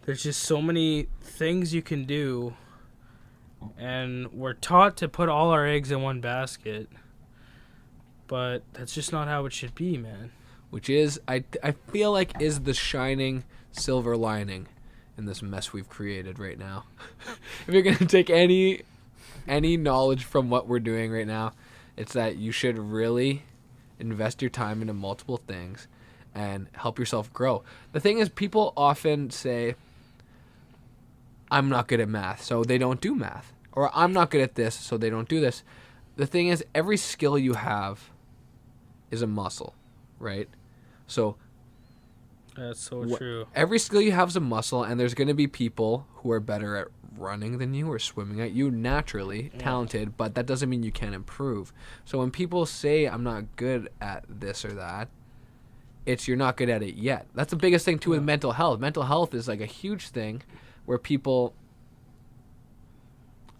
there's just so many things you can do, and we're taught to put all our eggs in one basket. But that's just not how it should be, man. Which is, I feel like, is the shining silver lining in this mess we've created right now. If you're going to take any knowledge from what we're doing right now, it's that you should really invest your time into multiple things and help yourself grow. The thing is, people often say, I'm not good at math, so they don't do math. Or I'm not good at this, so they don't do this. The thing is, every skill you have is a muscle, right? So That's so true. every skill you have is a muscle, and there's going to be people who are better at running than you or swimming at you naturally, talented, but that doesn't mean you can't improve. So when people say I'm not good at this or that, it's you're not good at it yet. That's the biggest thing too with mental health. Mental health is like a huge thing where people,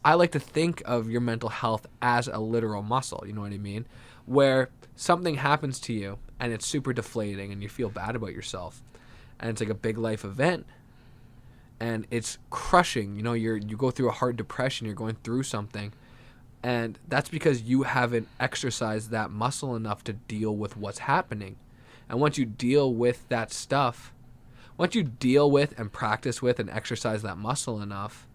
I like to think of your mental health as a literal muscle, you know what I mean? Where something happens to you and it's super deflating and you feel bad about yourself, and it's like a big life event and it's crushing. You know, you go through a hard depression, you're going through something, and that's because you haven't exercised that muscle enough to deal with what's happening. And once you deal with that stuff, once you deal with and practice with and exercise that muscle enough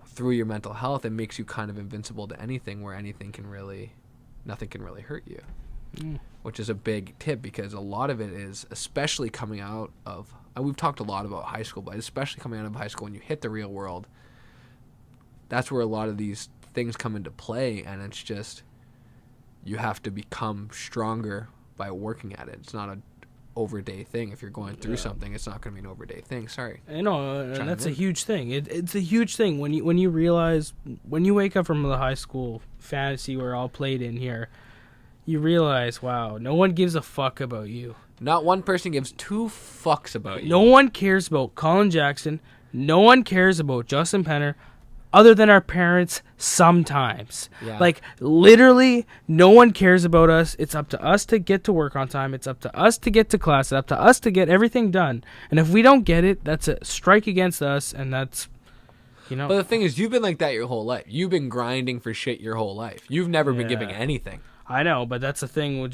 through your mental health, it makes you kind of invincible to anything, where nothing can really hurt you. Which is a big tip, because a lot of it is, especially coming out of, we've talked a lot about high school, but especially coming out of high school, when you hit the real world, that's where a lot of these things come into play, and it's just, you have to become stronger by working at it. It's not an overday thing. If you're going through something, it's not going to be an overday thing. Sorry. I know, and that's a huge thing. It's a huge thing when you realize, when you wake up from the high school fantasy we're all played in here, you realize, wow, no one gives a fuck about you. Not one person gives two fucks about you. No one cares about Colin Jackson. No one cares about Justin Penner, other than our parents sometimes. Yeah. Like, literally, no one cares about us. It's up to us to get to work on time. It's up to us to get to class. It's up to us to get everything done. And if we don't get it, that's a strike against us, and that's, you know. But the thing is, you've been like that your whole life. You've been grinding for shit your whole life. You've never been giving anything. I know, but that's the thing with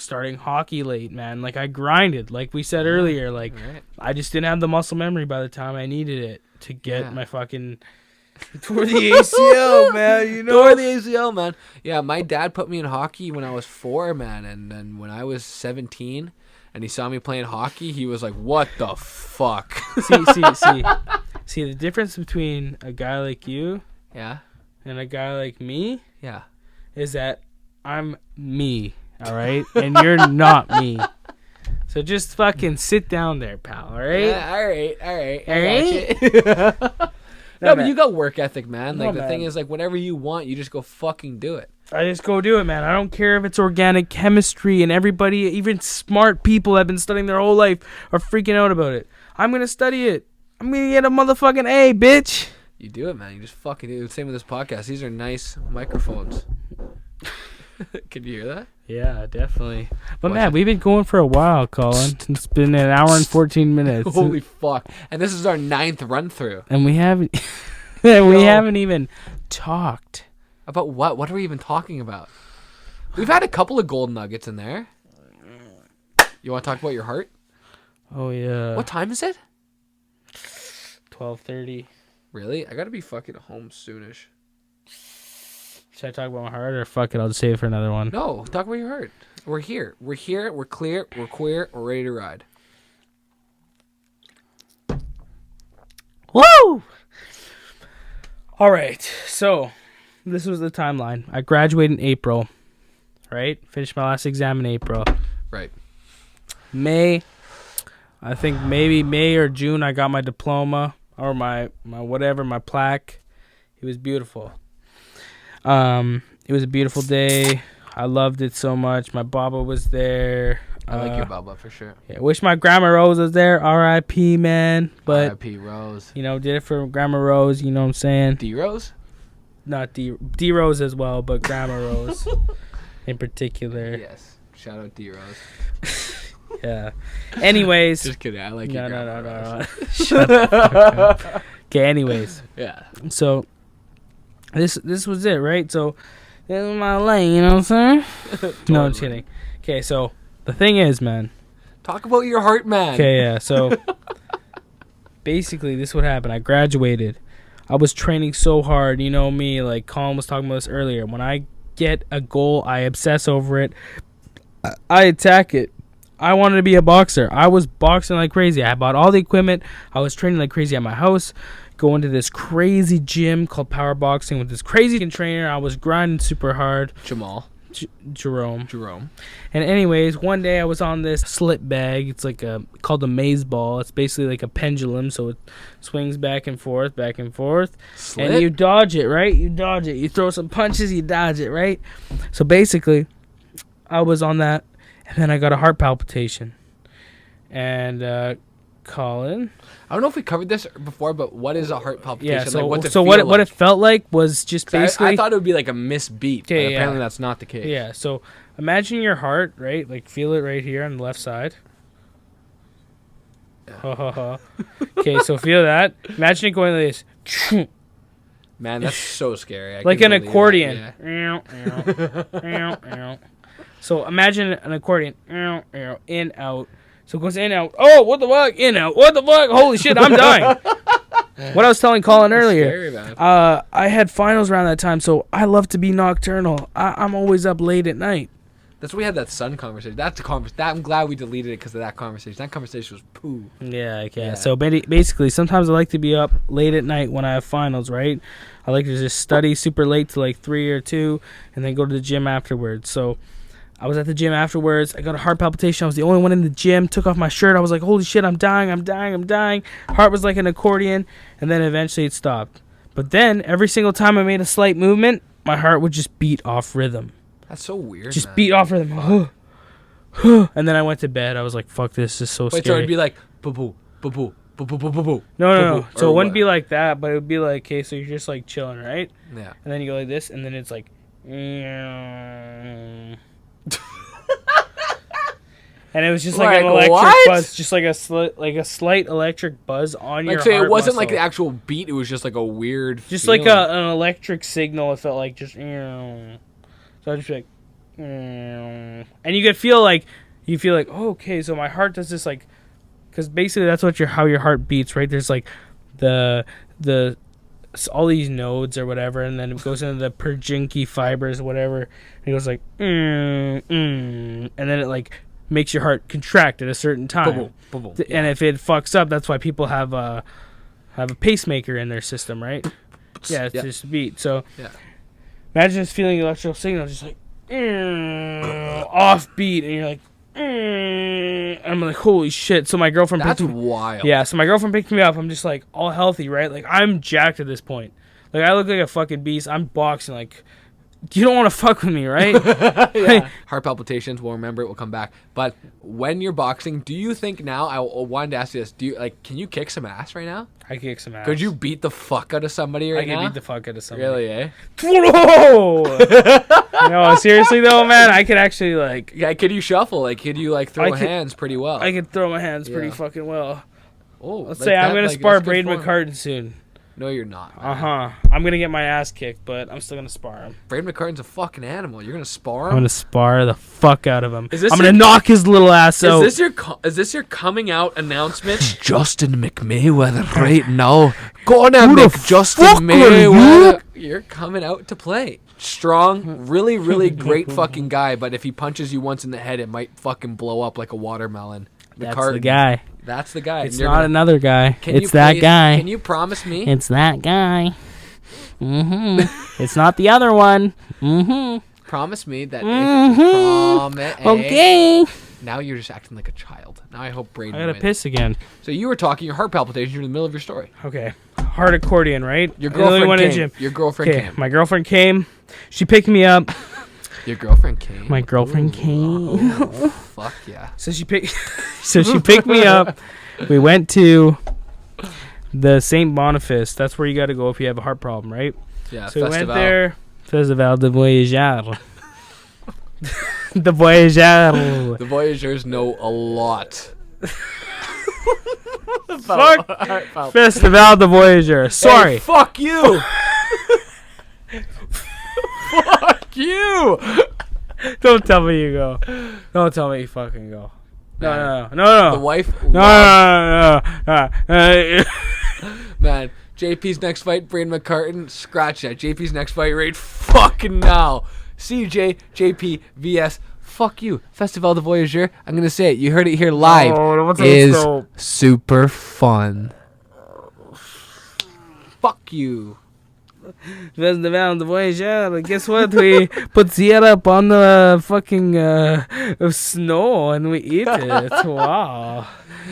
starting hockey late, man. Like, I grinded, like we said earlier. Like, I just didn't have the muscle memory by the time I needed it to get my fucking tore the ACL, man. You know, tore the ACL, man. Yeah, my dad put me in hockey when I was 4, man, and then when I was 17, and he saw me playing hockey, he was like, "What the fuck?" See the difference between a guy like you, and a guy like me, is that I'm me, all right, and you're not me. So just fucking sit down there, pal. All right. Yeah, all right. All right. No, but you got work ethic, man. Like, the man. thing is, like, whatever you want, you just go fucking do it. I just go do it, man. I don't care if it's organic chemistry, and everybody, even smart people that have been studying their whole life, are freaking out about it. I'm gonna study it. I'm gonna get a motherfucking A, bitch. You do it, man. You just fucking do it. Same with this podcast. These are nice microphones. Can you hear that? Yeah, definitely. But Watch man, it. we've been going for a while, Colin. It's been an hour and 14 minutes. Holy fuck! And this is our 9th run through. And we haven't we haven't even talked. About what? What are we even talking about? We've had a couple of gold nuggets in there. You want to talk about your heart? Oh yeah. What time is it? 12:30. Really? I gotta be fucking home soonish. Should I talk about my heart or fuck it? I'll just save it for another one. No, talk about your heart. We're here. We're here. We're clear. We're queer. We're ready to ride. Woo! All right. So, this was the timeline. I graduated in April, right? Finished my last exam in April. Right. May, I think maybe May or June, I got my diploma or my whatever, my plaque. It was beautiful. It was a beautiful day. I loved it so much. My Baba was there. I like your Baba for sure. Yeah, wish my Grandma Rose was there. R.I.P. man. But R.I.P. Rose. you know, did it for Grandma Rose. You know what I'm saying? D Rose. Not D Rose as well, but Grandma Rose in particular. Yes. Shout out D Rose. Yeah. Anyways. Just kidding. I like No, your no, Grandma no, Rose. no. Shut the fuck up. Okay, anyways. Yeah. So this was it, right? So this is my lane, you know what I'm saying? No, I'm just kidding. Okay, so the thing is, man. Talk about your heart, man. Okay, yeah. So basically, this is what happened. I graduated. I was training so hard. You know me, like Colin was talking about this earlier. When I get a goal, I obsess over it. I attack it. I wanted to be a boxer. I was boxing like crazy. I bought all the equipment. I was training like crazy at my house. Going to this crazy gym called Power Boxing with this crazy trainer. I was grinding super hard. Jerome. And anyways, one day I was on this slip bag. It's like called a maze ball. It's basically like a pendulum, so it swings back and forth, Slip? and you dodge it, right? You dodge it. You throw some punches, you dodge it, right? So basically, I was on that, and then I got a heart palpitation. And Colin. I don't know if we covered this before, but what is a heart palpitation? Yeah, so, like, what's it so feel what like? it felt like was just basically... I thought it would be like a misbeat, but Okay, apparently that's not the case. Yeah, so imagine your heart, right? Like, feel it right here on the left side. Yeah. Okay, so feel that. Imagine it going like this. Man, that's so scary. I Like can an believe accordion. that, yeah. So imagine an accordion. In, out. So it goes in, out. Oh, what the fuck? In, out. What the fuck? Holy shit, I'm dying. What I was telling Colin earlier. Scary, man. I had finals around that time, so I love to be nocturnal. I'm always up late at night. That's why we had that sun conversation. That's the conversation. I'm glad we deleted it because of that conversation. That conversation was poo. Yeah, okay. Yeah. So basically, sometimes I like to be up late at night when I have finals, right? I like to just study super late to like 3 or 2 and then go to the gym afterwards. So I was at the gym afterwards. I got a heart palpitation. I was the only one in the gym. Took off my shirt. I was like, holy shit, I'm dying. Heart was like an accordion. And then eventually it stopped. But then every single time I made a slight movement, my heart would just beat off rhythm. That's so weird, Just man. beat off rhythm. And then I went to bed. I was like, fuck, this is so Wait, so scary. it'd be like, boo-boo, boo-boo, boo-boo, boo-boo. No. So Or it wouldn't what? be like that, but it would be like, okay, so you're just like chilling, right? Yeah. And then you go like this, and then it's like... And it was just like an Like, electric what? buzz, just like a slight electric buzz on your Like, so heart it wasn't muscle. like the actual beat. It was just like a weird Just feeling. like an electric signal. It felt like just... So I just be like... And you could feel like... oh, okay, so my heart does this like... Because basically that's what how your heart beats, right? There's like the all these nodes or whatever, and then it goes into the Purkinje fibers, whatever. And it goes like... and then it like... makes your heart contract at a certain time. Bubble. And if it fucks up, that's why people have a pacemaker in their system, right? Yeah, it's just a beat. So imagine just feeling the electrical signal just like off beat, and you're like, I'm like, holy shit. So my girlfriend That's picked me, wild. yeah, so my girlfriend picked me up. I'm just like all healthy, right? Like I'm jacked at this point. Like I look like a fucking beast. I'm boxing like You don't want to fuck with me, right? Yeah. Heart palpitations. We'll remember it. We'll come back. But when you're boxing, do you think now? I wanted to ask you this. Do you can you kick some ass right now? I kick some ass. Could you beat the fuck out of somebody right now? I could beat the fuck out of somebody. Really, eh? Whoa! No, seriously though, man, I could actually like. Yeah, could you shuffle? Could you throw hands pretty well? I could throw my hands pretty fucking well. Oh, let's say I'm gonna spar Braden McCartan soon. No, you're not. Man. I'm gonna get my ass kicked, but I'm still gonna spar him. Braden McCartan's a fucking animal. You're gonna spar him? I'm gonna spar the fuck out of him. I'm gonna knock his little ass out. Is this your coming out announcement? Justin McMayweather right now. Go on and make Justin Mayweather. You're coming out to play. Strong, really, really great fucking guy. But if he punches you once in the head, it might fucking blow up like a watermelon. That's the guy. That's the guy. It's not another guy. It's that guy. Can you promise me? It's that guy. It's not the other one. Promise me that. Okay. Now you're just acting like a child. Now I hope Braden I gotta wins. piss again. So you were talking your heart palpitations. You're in the middle of your story. Okay. Heart accordion, right? Your girlfriend came. Gym. Your girlfriend came. My girlfriend came. She picked me up. Your girlfriend came. My girlfriend came. Fuck yeah. So she picked me up. We went to the St. Boniface. That's where you got to go if you have a heart problem, right? Yeah. So we went there. Festival de voyageur. The voyageur. The voyageurs know a lot. Fuck. Festival de voyageur. Sorry. Hey, fuck you. Fuck you. Don't tell me you go. Don't tell me you fucking go. No. The wife. No. Man, JP's next fight, Braden McCartan. Scratch that. JP's next fight right fucking now. CJ, JP, VS. Fuck you. Festival de Voyageur. I'm gonna say it. You heard it here live. Is super fun. Fuck you. Festival de Voyageur. Guess what? We put syrup on the fucking snow and we eat it. Wow.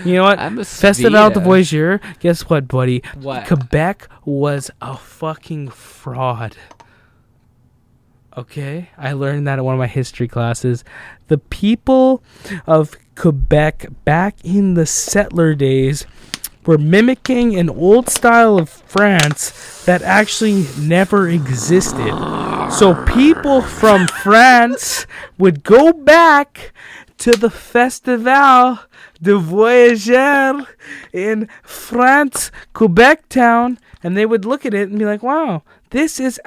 You know what? Festival de Voyageur. Guess what, buddy? What? Quebec was a fucking fraud. Okay? I learned that in one of my history classes. The people of Quebec back in the settler days were mimicking an old style of France that actually never existed. So people from France would go back to the Festival de Voyageur in France, Quebec town, and they would look at it and be like, wow, this is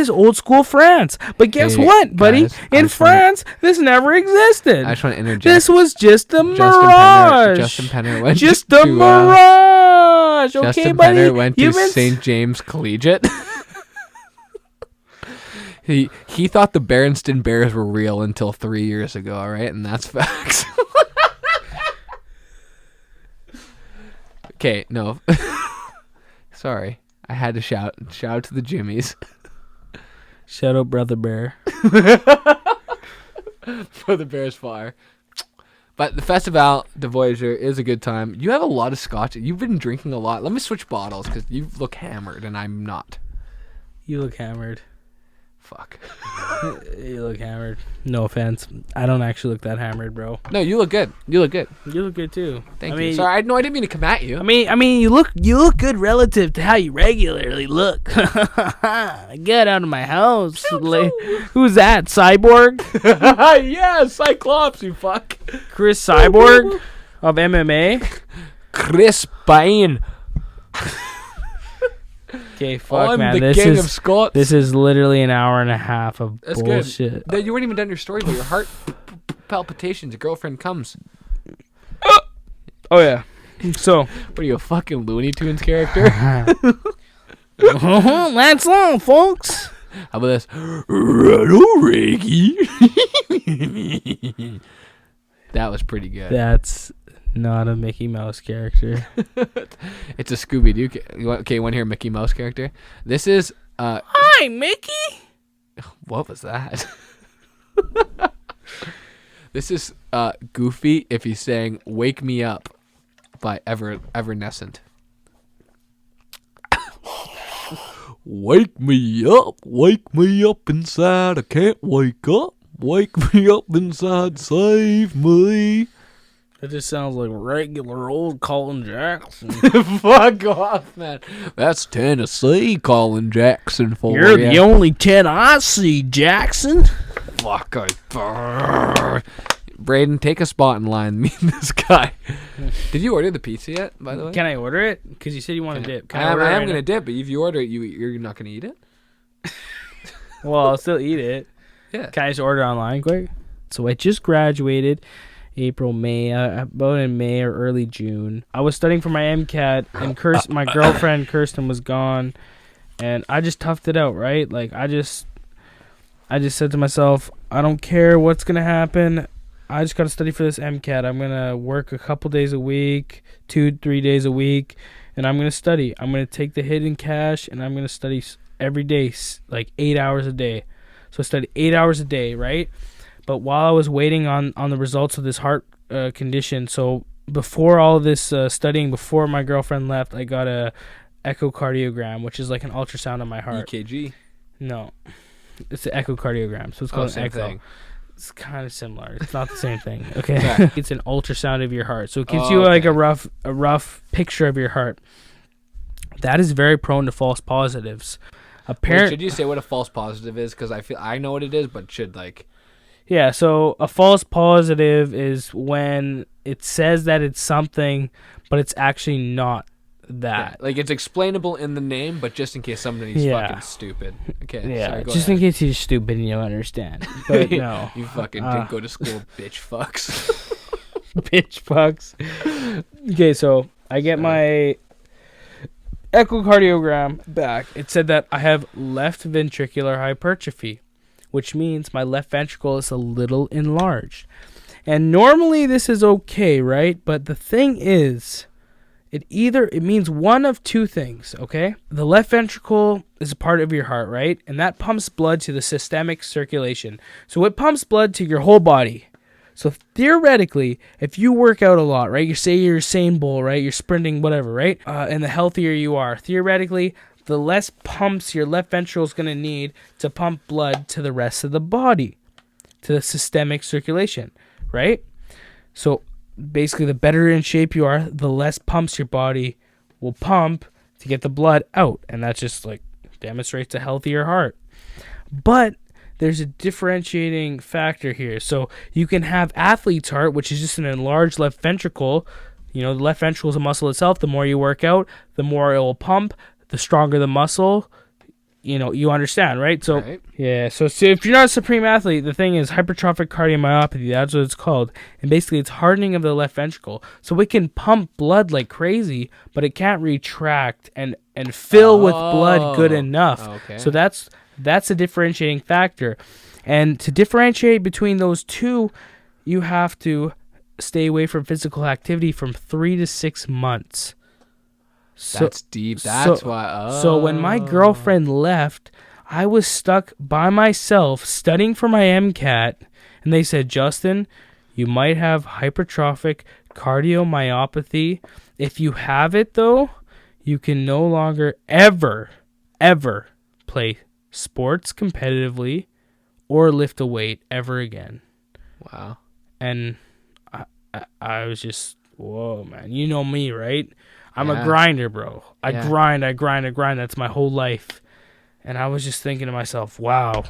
old school France. But guess what, buddy? In France, this never existed. I just want to interject. This was just a mirage. Justin Penner went just a mirage. Okay, Justin buddy. Penner went to St. James Collegiate. He thought the Berenstain Bears were real until 3 years ago, all right? And that's facts. Okay, no. Sorry. I had to shout out to the Jimmies. Shout out Brother Bear. For the Bears fire. But the Festival de Voyageur is a good time. You have a lot of scotch. You've been drinking a lot. Let me switch bottles because you look hammered and I'm not. You look hammered. Fuck. You look hammered. No offense. I don't actually look that hammered, bro. No, you look good. You look good. You look good too. Thank you. Sorry, I didn't mean to come at you. I mean, you look good relative to how you regularly look. Get out of my house. Who's that? Cyborg? Yeah, Cyclops, you fuck. Chris Cyborg of MMA. Chris Pine. Okay, fuck, I'm man. the king of Scots. This is literally an hour and a half of That's bullshit. Good. You weren't even done your story, but your heart palpitations. Your girlfriend comes. Oh, yeah. So. What are you, a fucking Looney Tunes character? That's all, folks. How about this? Ricky. That was pretty good. That's not a Mickey Mouse character. It's a Scooby-Doo. Okay, you want to hear a Mickey Mouse character? This is... Hi, Mickey. What was that? This is Goofy if he's saying "Wake Me Up" by Evanescent. Wake me up inside, I can't wake up. Wake me up inside, save me. That just sounds like regular old Colin Jackson. Fuck off, man. That's Tennessee Colin Jackson for You're ya. the only 10 I see, Jackson. Fuck. Braden, take a spot in line. Me and this guy. Did you order the pizza yet, by the way? Can I order it? Because you said you want to dip. Can I order it am right going to now? dip, but if you order it, you're not going to eat it? Well, I'll still eat it. Yeah. Can I just order online quick? So I just graduated April, May, about in May or early June. I was studying for my MCAT, and my girlfriend Kirsten was gone, and I just toughed it out, right? Like I just said to myself, I don't care what's gonna happen. I just gotta study for this MCAT. I'm gonna work a couple days a week, 2-3 days a week, and I'm gonna study. I'm gonna take the hit in cash, and I'm gonna study every day, like 8 hours a day. So I studied 8 hours a day, right? But while I was waiting on the results of this heart condition, so before all this studying, before my girlfriend left, I got a echocardiogram, which is like an ultrasound of my heart. EKG? No, it's an echocardiogram, so it's called an same echo. thing. It's kind of similar. It's not the same thing. Okay, Okay. It's an ultrasound of your heart, so it gives you like a rough picture of your heart. That is very prone to false positives. Wait, should you say what a false positive is? Because I know what it is, but should like... Yeah, so a false positive is when it says that it's something, but it's actually not that. Yeah, like it's explainable in the name, but just in case somebody's fucking stupid. Okay, Yeah, sorry, go just ahead. in case you're stupid and you don't understand. But no. You fucking didn't go to school, bitch fucks. Bitch fucks. Okay, so I get my echocardiogram back. It said that I have left ventricular hypertrophy, which means my left ventricle is a little enlarged. And normally this is okay, right? But the thing is, it means one of two things, okay? The left ventricle is a part of your heart, right? And that pumps blood to the systemic circulation. So it pumps blood to your whole body. So theoretically, if you work out a lot, right? You say you're Usain Bolt, right? You're sprinting, whatever, right? And the healthier you are, theoretically, the less pumps your left ventricle is going to need to pump blood to the rest of the body, to the systemic circulation, right? So basically, the better in shape you are, the less pumps your body will pump to get the blood out. And that just like demonstrates a healthier heart. But there's a differentiating factor here. So you can have athlete's heart, which is just an enlarged left ventricle. You know, the left ventricle is a muscle itself. The more you work out, the more it will pump. The stronger the muscle, you know, you understand, right? So, Right. Yeah, so if you're not a supreme athlete, the thing is hypertrophic cardiomyopathy, that's what it's called. And basically, it's hardening of the left ventricle. So it can pump blood like crazy, but it can't retract and fill with blood good enough. Okay. So that's a differentiating factor. And to differentiate between those two, you have to stay away from physical activity from 3 to 6 months. That's deep. That's why. So when my girlfriend left, I was stuck by myself studying for my MCAT, and they said, Justin, you might have hypertrophic cardiomyopathy. If you have it, though, you can no longer ever play sports competitively or lift a weight ever again. Wow. And I was just, whoa, man. You know me, right? I'm Yeah. a grinder, bro. I Yeah. grind. That's my whole life. And I was just thinking to myself, wow,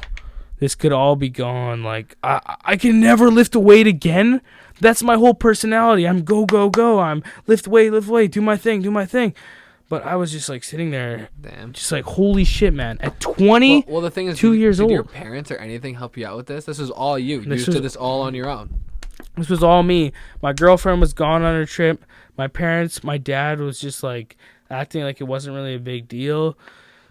this could all be gone. Like, I can never lift a weight again. That's my whole personality. I'm go. I'm lift weight, do my thing. But I was just like sitting there, Damn. just like, holy shit, man. At 20, Well, the thing is, 2 years did your old. parents or anything help you out with this? This was all you. You This did was- this all on your own. This was all me. My girlfriend was gone on her trip. My parents, my dad was just like acting like it wasn't really a big deal.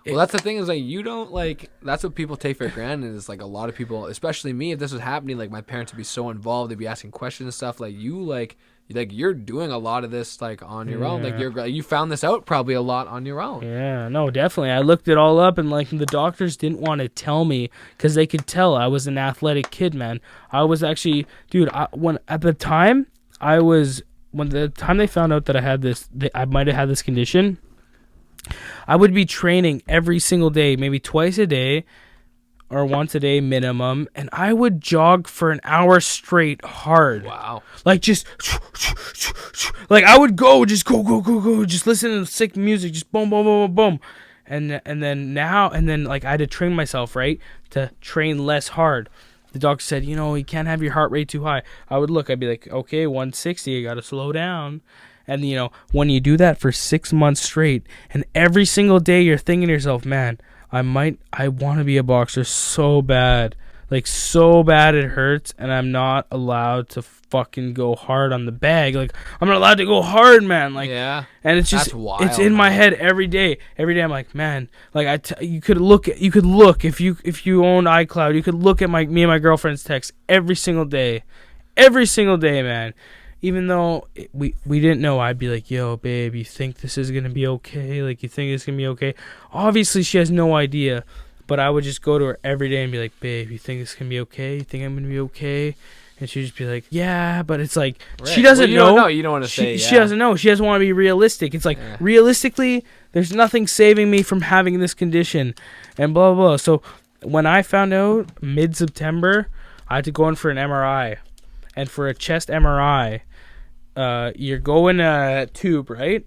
Well, that's the thing is like you don't like. That's what people take for granted. Is like a lot of people, especially me. If this was happening, like my parents would be so involved. They'd be asking questions and stuff. Like you're doing a lot of this like on your own. Like you found this out probably a lot on your own. Yeah, no, definitely. I looked it all up, and like the doctors didn't want to tell me because they could tell I was an athletic kid, man. I was actually, dude. When the time they found out that I had this, I might have had this condition. I would be training every single day, maybe twice a day or once a day minimum, and I would jog for an hour straight hard. Wow. Like just like I would go, just just listen to sick music, just boom, boom, boom, boom, boom. And then like I had to train myself, right? To train less hard. The doctor said, you can't have your heart rate too high. I'd be like, okay, 160, I gotta slow down. And when you do that for 6 months straight, and every single day you're thinking to yourself, man, I want to be a boxer so bad. Like, so bad it hurts, and I'm not allowed to fucking go hard on the bag. Like, I'm not allowed to go hard, man. Like, yeah. And it's just, That's wild, it's in my head every day. Every day I'm like, man, like you could look if you owned iCloud, you could look at me and my girlfriend's texts every single day, man. Even though we didn't know, I'd be like, yo, babe, you think this is gonna be okay? Like, you think it's gonna be okay? Obviously, she has no idea. But I would just go to her every day and be like, babe, you think this can be okay? You think I'm going to be okay? And she'd just be like, yeah, but it's like, right. She doesn't know. Don't know. You don't want to say, yeah. She doesn't know. She doesn't want to be realistic. It's like, realistically, there's nothing saving me from having this condition and blah, blah, blah. So when I found out mid-September, I had to go in for an MRI. And for a chest MRI, you're going a tube, right?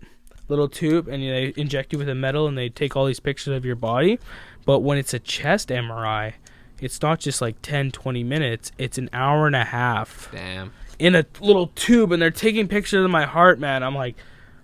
Little tube, and they inject you with a metal, and they take all these pictures of your body. But when it's a chest MRI, it's not just like 10, 20 minutes. It's an hour and a half. Damn. In a little tube, and they're taking pictures of my heart, man. I'm like,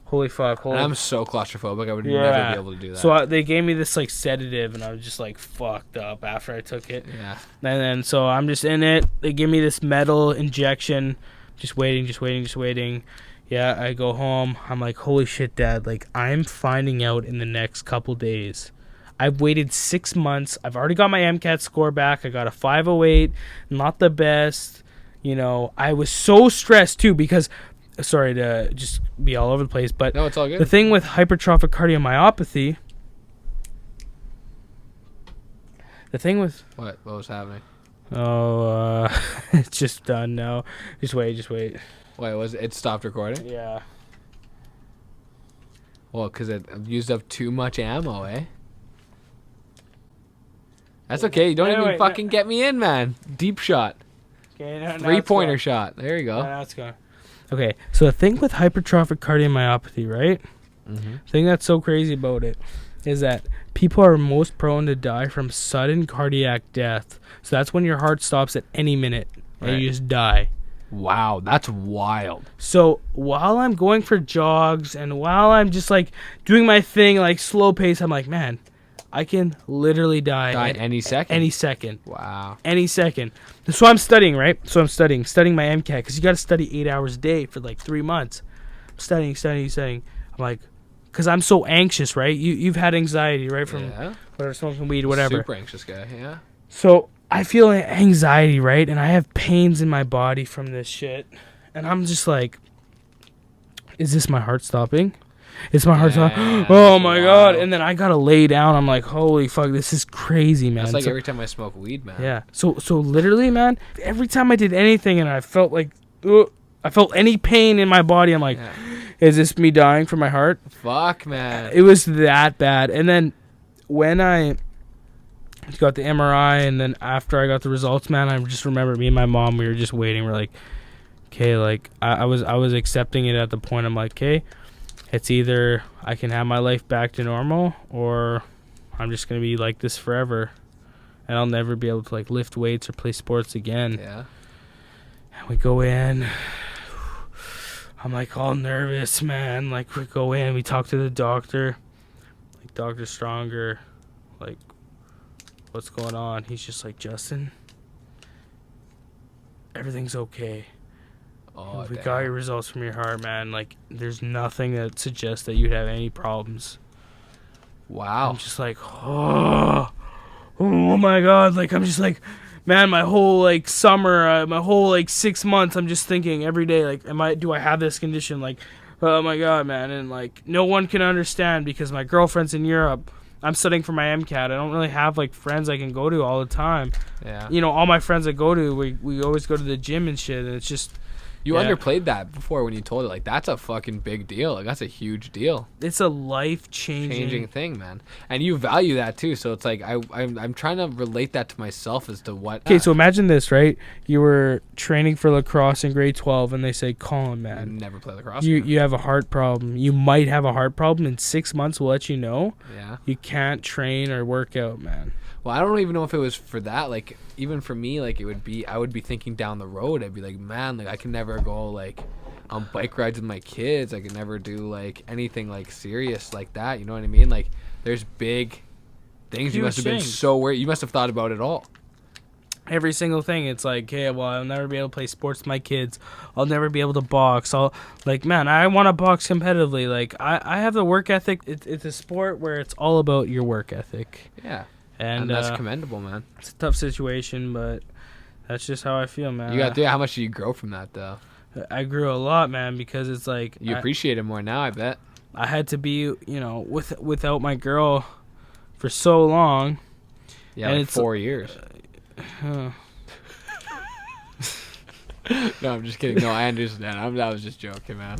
holy fuck. I'm so claustrophobic. I would never be able to do that. So they gave me this like sedative, and I was just like fucked up after I took it. Yeah. And then so I'm just in it. They give me this metal injection. Just waiting. Yeah, I go home. I'm like, holy shit, Dad. Like, I'm finding out in the next couple days. I've waited 6 months. I've already got my MCAT score back. I got a 508. Not the best. I was so stressed, too, because... Sorry to just be all over the place, but... No, it's all good. The thing with hypertrophic cardiomyopathy... The thing with... What was happening? Oh, it's just done now. Just wait. Wait, it stopped recording? Yeah. Well, because it used up too much ammo, eh? That's okay. You don't even fucking get me in, man. Deep shot. Okay, now 3-pointer shot. There you go. Now it's gone. Okay, so the thing with hypertrophic cardiomyopathy, right? Mm-hmm. The thing that's so crazy about it is that people are most prone to die from sudden cardiac death. So that's when your heart stops at any minute and you just die. Wow, that's wild. So while I'm going for jogs and while I'm just like doing my thing, like slow pace, I'm like, man, I can literally die any second. Any second. Wow. Any second. So I'm studying, right? So I'm studying my MCAT, because you got to study 8 hours a day for like 3 months. I'm studying. I'm like, because I'm so anxious, right? You've had anxiety, right? From whatever, smoking weed, whatever. Super anxious guy, yeah. So I feel anxiety, right? And I have pains in my body from this shit. And I'm just like, is this my heart stopping? It's my heart stopping. Oh my God. And then I got to lay down. I'm like, holy fuck, this is crazy, man. That's like every time I smoke weed, man. Yeah. So literally, man, every time I did anything and I felt like, I felt any pain in my body, I'm like, is this me dying from my heart? Fuck, man. It was that bad. And then when I got the MRI, and then after I got the results, man, I just remember me and my mom, we were just waiting. We're like, okay, like I was accepting it at the point. I'm like, okay, it's either I can have my life back to normal, or I'm just gonna be like this forever, and I'll never be able to like lift weights or play sports again. Yeah. And we go in. I'm like all nervous, man. Like, we go in, we talk to the doctor, like Dr. Stronger, like, what's going on? He's just like, Justin, everything's okay. Oh, we got your results from your heart, man. Like, there's nothing that suggests that you'd have any problems. Wow. I'm just like, oh my God. Like, I'm just like, man, my whole like summer, my whole like 6 months, I'm just thinking every day, like, do I have this condition? Like, oh my God, man. And like, no one can understand because my girlfriend's in Europe. I'm studying for my MCAT. I don't really have like friends I can go to all the time. Yeah. All my friends I go to, we always go to the gym and shit. And it's just, You Yeah. underplayed that before when you told it. Like, that's a fucking big deal. Like, that's a huge deal. It's a life-changing Changing thing, man. And you value that too. So it's like I'm trying to relate that to myself as to what. Okay, so imagine this, right? You were training for lacrosse in grade 12, and they say, Colin, I man, never play lacrosse. you have a heart problem. You might have a heart problem. In 6 months, we'll let you know. Yeah. You can't train or work out, man. Well, I don't even know if it was for that. Like, even for me, like, I would be thinking down the road. I'd be like, man, like, I can never go, like, on bike rides with my kids. I could never do, like, anything, like, serious like that. You know what I mean? Like, there's big things. You Huge must have been things. so worried. You must have thought about it all. Every single thing. It's like, hey, well, I'll never be able to play sports with my kids. I'll never be able to box. Man, I want to box competitively. Like, I have the work ethic. It's a sport where it's all about your work ethic. Yeah. And that's commendable, man. it's a tough situation, but that's just how I feel, man. You got to how much do you grow from that, though? I grew a lot, man, because it's like You appreciate it more now, I bet. I had to be, without my girl for so long. Yeah, And like it's 4 years. Uh, No, I'm just kidding. No, I understand. I was just joking, man.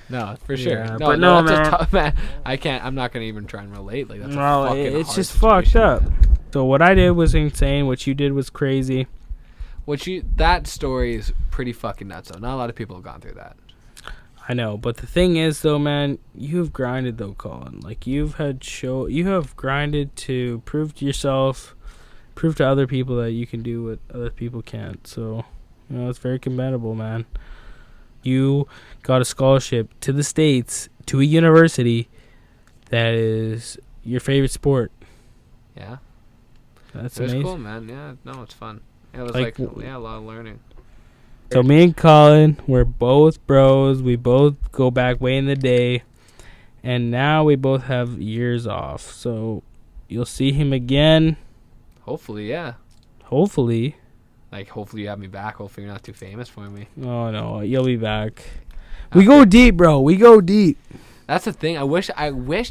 No, for sure. Yeah, No, but no, that's a man. tough, man. I can't. I'm not gonna even try and relate. Like, that's no, a fucking it's hard just situation, fucked up. man. So what I did was insane. What you did was crazy. That story is pretty fucking nuts. Though not a lot of people have gone through that. I know, but the thing is, though, man, you've grinded, though, Colin. Like, you have grinded to prove to yourself, prove to other people that you can do what other people can't. So, it's very commendable, man. You got a scholarship to the States, to a university that is your favorite sport. Yeah, That's it was amazing. cool, man. Yeah, no, it's fun. It was Like, a lot of learning. So me and Colin, we're both bros. We both go back way in the day. And now we both have years off. So you'll see him again. Hopefully, yeah. Hopefully. Like, hopefully you have me back. Hopefully you're not too famous for me. Oh, no. You'll be back. We go deep, bro. We go deep. That's the thing. I wish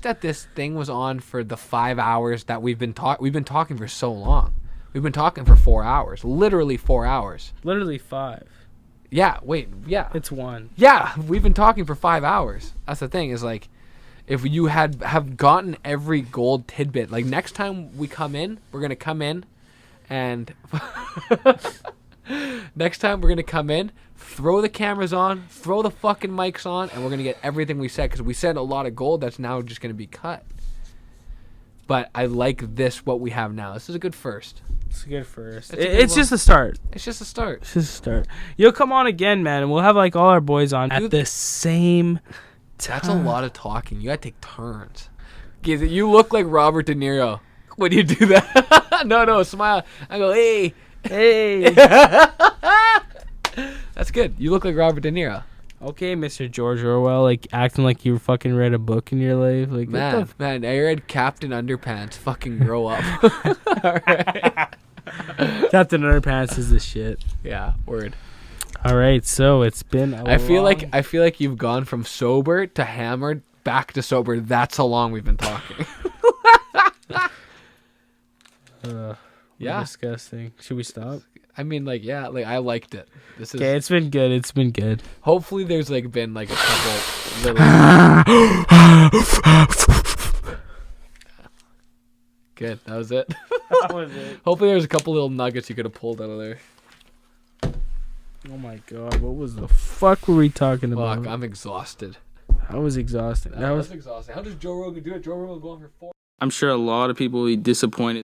that this thing was on for the 5 hours that we've been talking for so long. We've been talking for 4 hours. Literally 4 hours. Literally 5. Yeah, wait, yeah. It's 1. Yeah, we've been talking for 5 hours. That's the thing, is like, if you have gotten every gold tidbit, like, next time we come in, we're going to come in and next time we're going to come in, throw the cameras on, throw the fucking mics on, and we're going to get everything we said, because we said a lot of gold that's now just going to be cut. But I like what we have now. This is a good first. It's a good first. It's a good It's one. just a start. It's just a start. It's just a start. You'll come on again, man, and we'll have, like, all our boys on at the same time. That's a lot of talking. You gotta take turns. You look like Robert De Niro when you do that. No, smile. I go, hey. Hey. That's good. You look like Robert De Niro. Okay, Mr. George Orwell, like, acting like you fucking read a book in your life. Like, Man, I read Captain Underpants. Fucking grow up. All right. Captain Underpants is the shit. Yeah, word. All right, so it's been I feel like you've gone from sober to hammered back to sober. That's how long we've been talking. Yeah. Disgusting. Should we stop? I mean, like, yeah, like, I liked it. This is Okay, it's been good. It's been good. hopefully there's like been like a couple little good. That was it. That was it. Hopefully there's a couple little nuggets you could have pulled out of there. Oh my god, what was the fuck were we talking about? Fuck, I'm exhausted. That was exhausting. That was exhausting. How does Joe Rogan do it? Joe Rogan going for 4. I'm sure a lot of people will be disappointed.